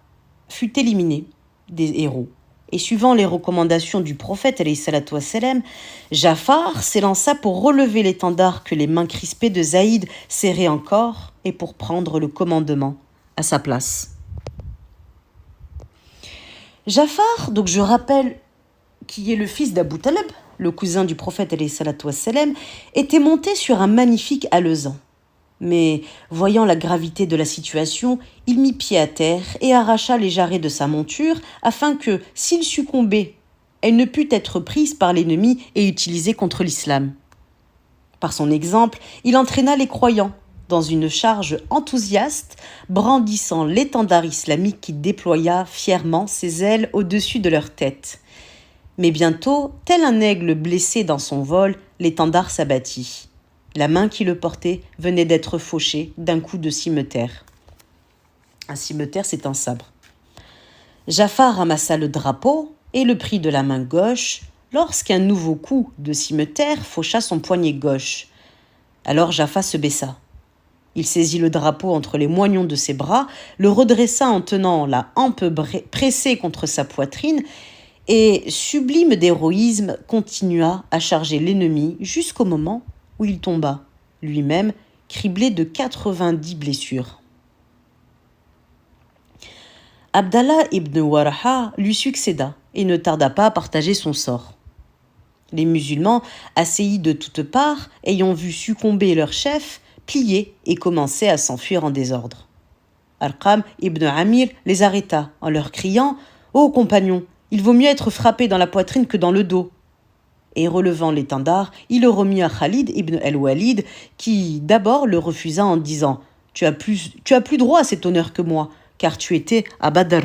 fut éliminé des héros. Et suivant les recommandations du prophète, alayhi salatu wassalam, Jafar s'élança pour relever l'étendard que les mains crispées de Zaïd serraient encore et pour prendre le commandement à sa place. Jafar, donc je rappelle, qui est le fils d'Abu Talib, le cousin du prophète alayhi salatu wassalam, était monté sur un magnifique alezan. Mais, voyant la gravité de la situation, il mit pied à terre et arracha les jarrets de sa monture afin que, s'il succombait, elle ne pût être prise par l'ennemi et utilisée contre l'islam. Par son exemple, il entraîna les croyants dans une charge enthousiaste, brandissant l'étendard islamique qui déploya fièrement ses ailes au-dessus de leur tête. Mais bientôt, tel un aigle blessé dans son vol, l'étendard s'abattit. La main qui le portait venait d'être fauchée d'un coup de cimeterre. Un cimeterre, c'est un sabre. Jafar ramassa le drapeau et le prit de la main gauche lorsqu'un nouveau coup de cimeterre faucha son poignet gauche. Alors Jafar se baissa. Il saisit le drapeau entre les moignons de ses bras, le redressa en tenant la hampe pressée contre sa poitrine et, sublime d'héroïsme, continua à charger l'ennemi jusqu'au moment où il tomba, lui-même criblé de 90 blessures. Abdallah ibn Waraha lui succéda et ne tarda pas à partager son sort. Les musulmans, assaillis de toutes parts, ayant vu succomber leur chef, pliaient et commençaient à s'enfuir en désordre. Arqam ibn Amir les arrêta en leur criant « Ô compagnons, il vaut mieux être frappé dans la poitrine que dans le dos !» Et relevant l'étendard, il le remit à Khalid ibn al-Walid, qui d'abord le refusa en disant « Tu as plus droit à cet honneur que moi, car tu étais à Badr. »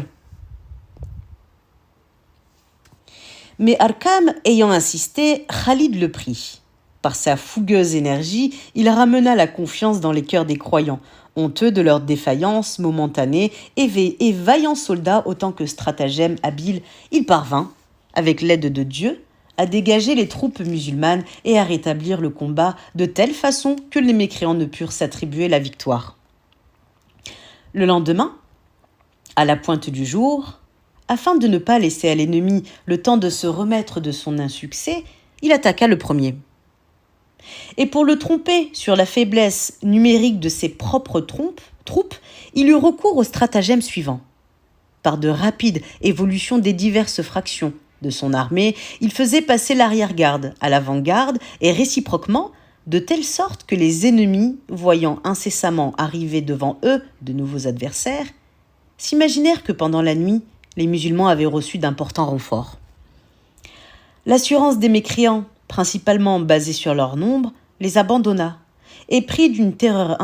Mais Arqam ayant insisté, Khalid le prit. Par sa fougueuse énergie, il ramena la confiance dans les cœurs des croyants, honteux de leur défaillance momentanée et vaillant soldat autant que stratagème habile, il parvint, avec l'aide de Dieu, à dégager les troupes musulmanes et à rétablir le combat de telle façon que les mécréants ne purent s'attribuer la victoire. Le lendemain, à la pointe du jour, afin de ne pas laisser à l'ennemi le temps de se remettre de son insuccès, il attaqua le premier. Et pour le tromper sur la faiblesse numérique de ses propres troupes, il eut recours au stratagème suivant. Par de rapides évolutions des diverses fractions de son armée, il faisait passer l'arrière-garde à l'avant-garde et réciproquement, de telle sorte que les ennemis, voyant incessamment arriver devant eux de nouveaux adversaires, s'imaginèrent que pendant la nuit, les musulmans avaient reçu d'importants renforts. L'assurance des mécréants, principalement basée sur leur nombre, les abandonna, et pris d'une terreur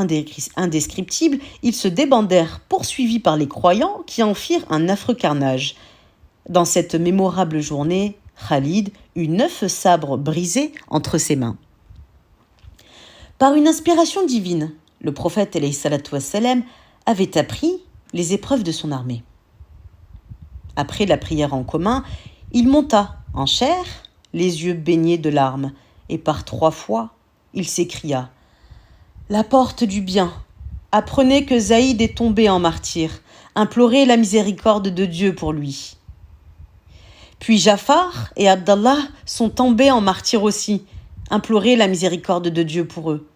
indescriptible, ils se débandèrent, poursuivis par les croyants qui en firent un affreux carnage. Dans cette mémorable journée, Khalid eut 9 sabres brisés entre ses mains. Par une inspiration divine, le prophète alayhi salatu wassalam avait appris les épreuves de son armée. Après la prière en commun, il monta en chair, les yeux baignés de larmes, et par 3 fois, il s'écria « La porte du bien, apprenez que Zaïd est tombé en martyr, implorez la miséricorde de Dieu pour lui. » Puis Jafar et Abdallah sont tombés en martyr aussi, implorez la miséricorde de Dieu pour eux.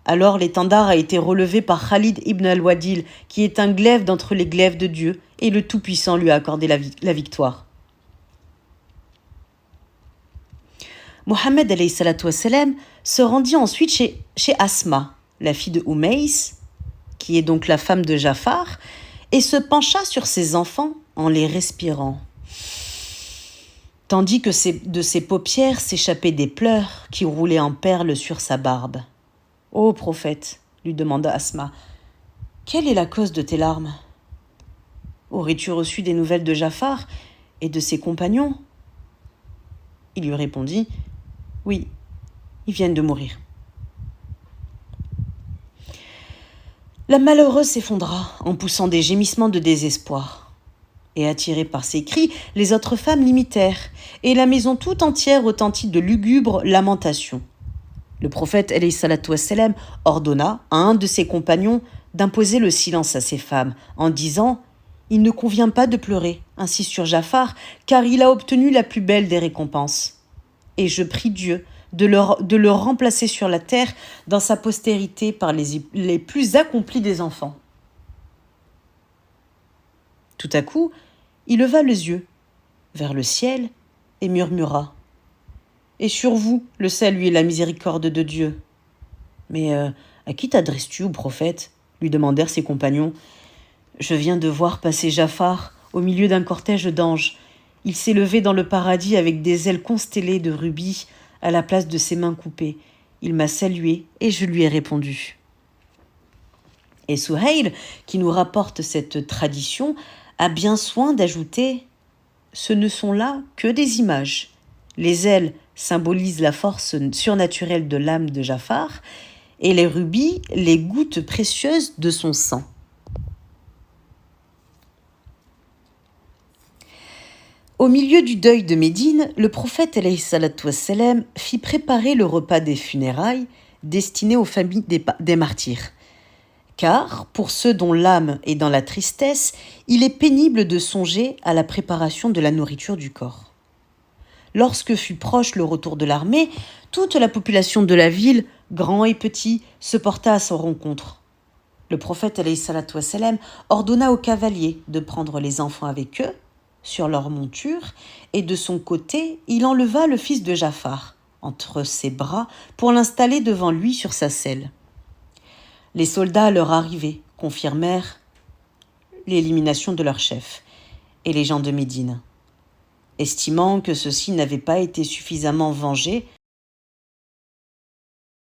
Alors l'étendard a été relevé par Khalid ibn al-Wadil, qui est un glaive d'entre les glaives de Dieu, et le Tout-Puissant lui a accordé la victoire. Mohammed alayhi salatu wassalam se rendit ensuite chez Asma, la fille de Umays, qui est donc la femme de Jafar, et se pencha sur ses enfants en les respirant, tandis que de ses paupières s'échappaient des pleurs qui roulaient en perles sur sa barbe. « Ô prophète, lui demanda Asma, quelle est la cause de tes larmes ? Aurais-tu reçu des nouvelles de Jafar et de ses compagnons ?» Il lui répondit « Oui, ils viennent de mourir. » La malheureuse s'effondra en poussant des gémissements de désespoir. Et attirées par ses cris, les autres femmes l'imitèrent, et la maison tout entière retentit de lugubres lamentations. Le prophète alayhi salatu wassalam ordonna à un de ses compagnons d'imposer le silence à ces femmes en disant « Il ne convient pas de pleurer ainsi sur Jafar, car il a obtenu la plus belle des récompenses. Et je prie Dieu de le remplacer sur la terre dans sa postérité par les plus accomplis des enfants. » Tout à coup, il leva les yeux vers le ciel et murmura « Et sur vous, le salut et la miséricorde de Dieu. » « Mais à qui t'adresses-tu, ô prophète ?» lui demandèrent ses compagnons. « Je viens de voir passer Jafar au milieu d'un cortège d'anges. Il s'est levé dans le paradis avec des ailes constellées de rubis à la place de ses mains coupées. Il m'a salué et je lui ai répondu. » Et Suhail, qui nous rapporte cette tradition, a bien soin d'ajouter « Ce ne sont là que des images. Les ailes symbolisent la force surnaturelle de l'âme de Jafar et les rubis, les gouttes précieuses de son sang. » Au milieu du deuil de Médine, le prophète alayhi salatu wassalam fit préparer le repas des funérailles destiné aux familles des martyrs. Car, pour ceux dont l'âme est dans la tristesse, il est pénible de songer à la préparation de la nourriture du corps. Lorsque fut proche le retour de l'armée, toute la population de la ville, grands et petits, se porta à son rencontre. Le prophète alayhi salatu wassalam ordonna aux cavaliers de prendre les enfants avec eux, sur leur monture, et de son côté, il enleva le fils de Jafar entre ses bras pour l'installer devant lui sur sa selle. Les soldats à leur arrivée confirmèrent l'élimination de leur chef et les gens de Médine. Estimant que ceux-ci n'avaient pas été suffisamment vengés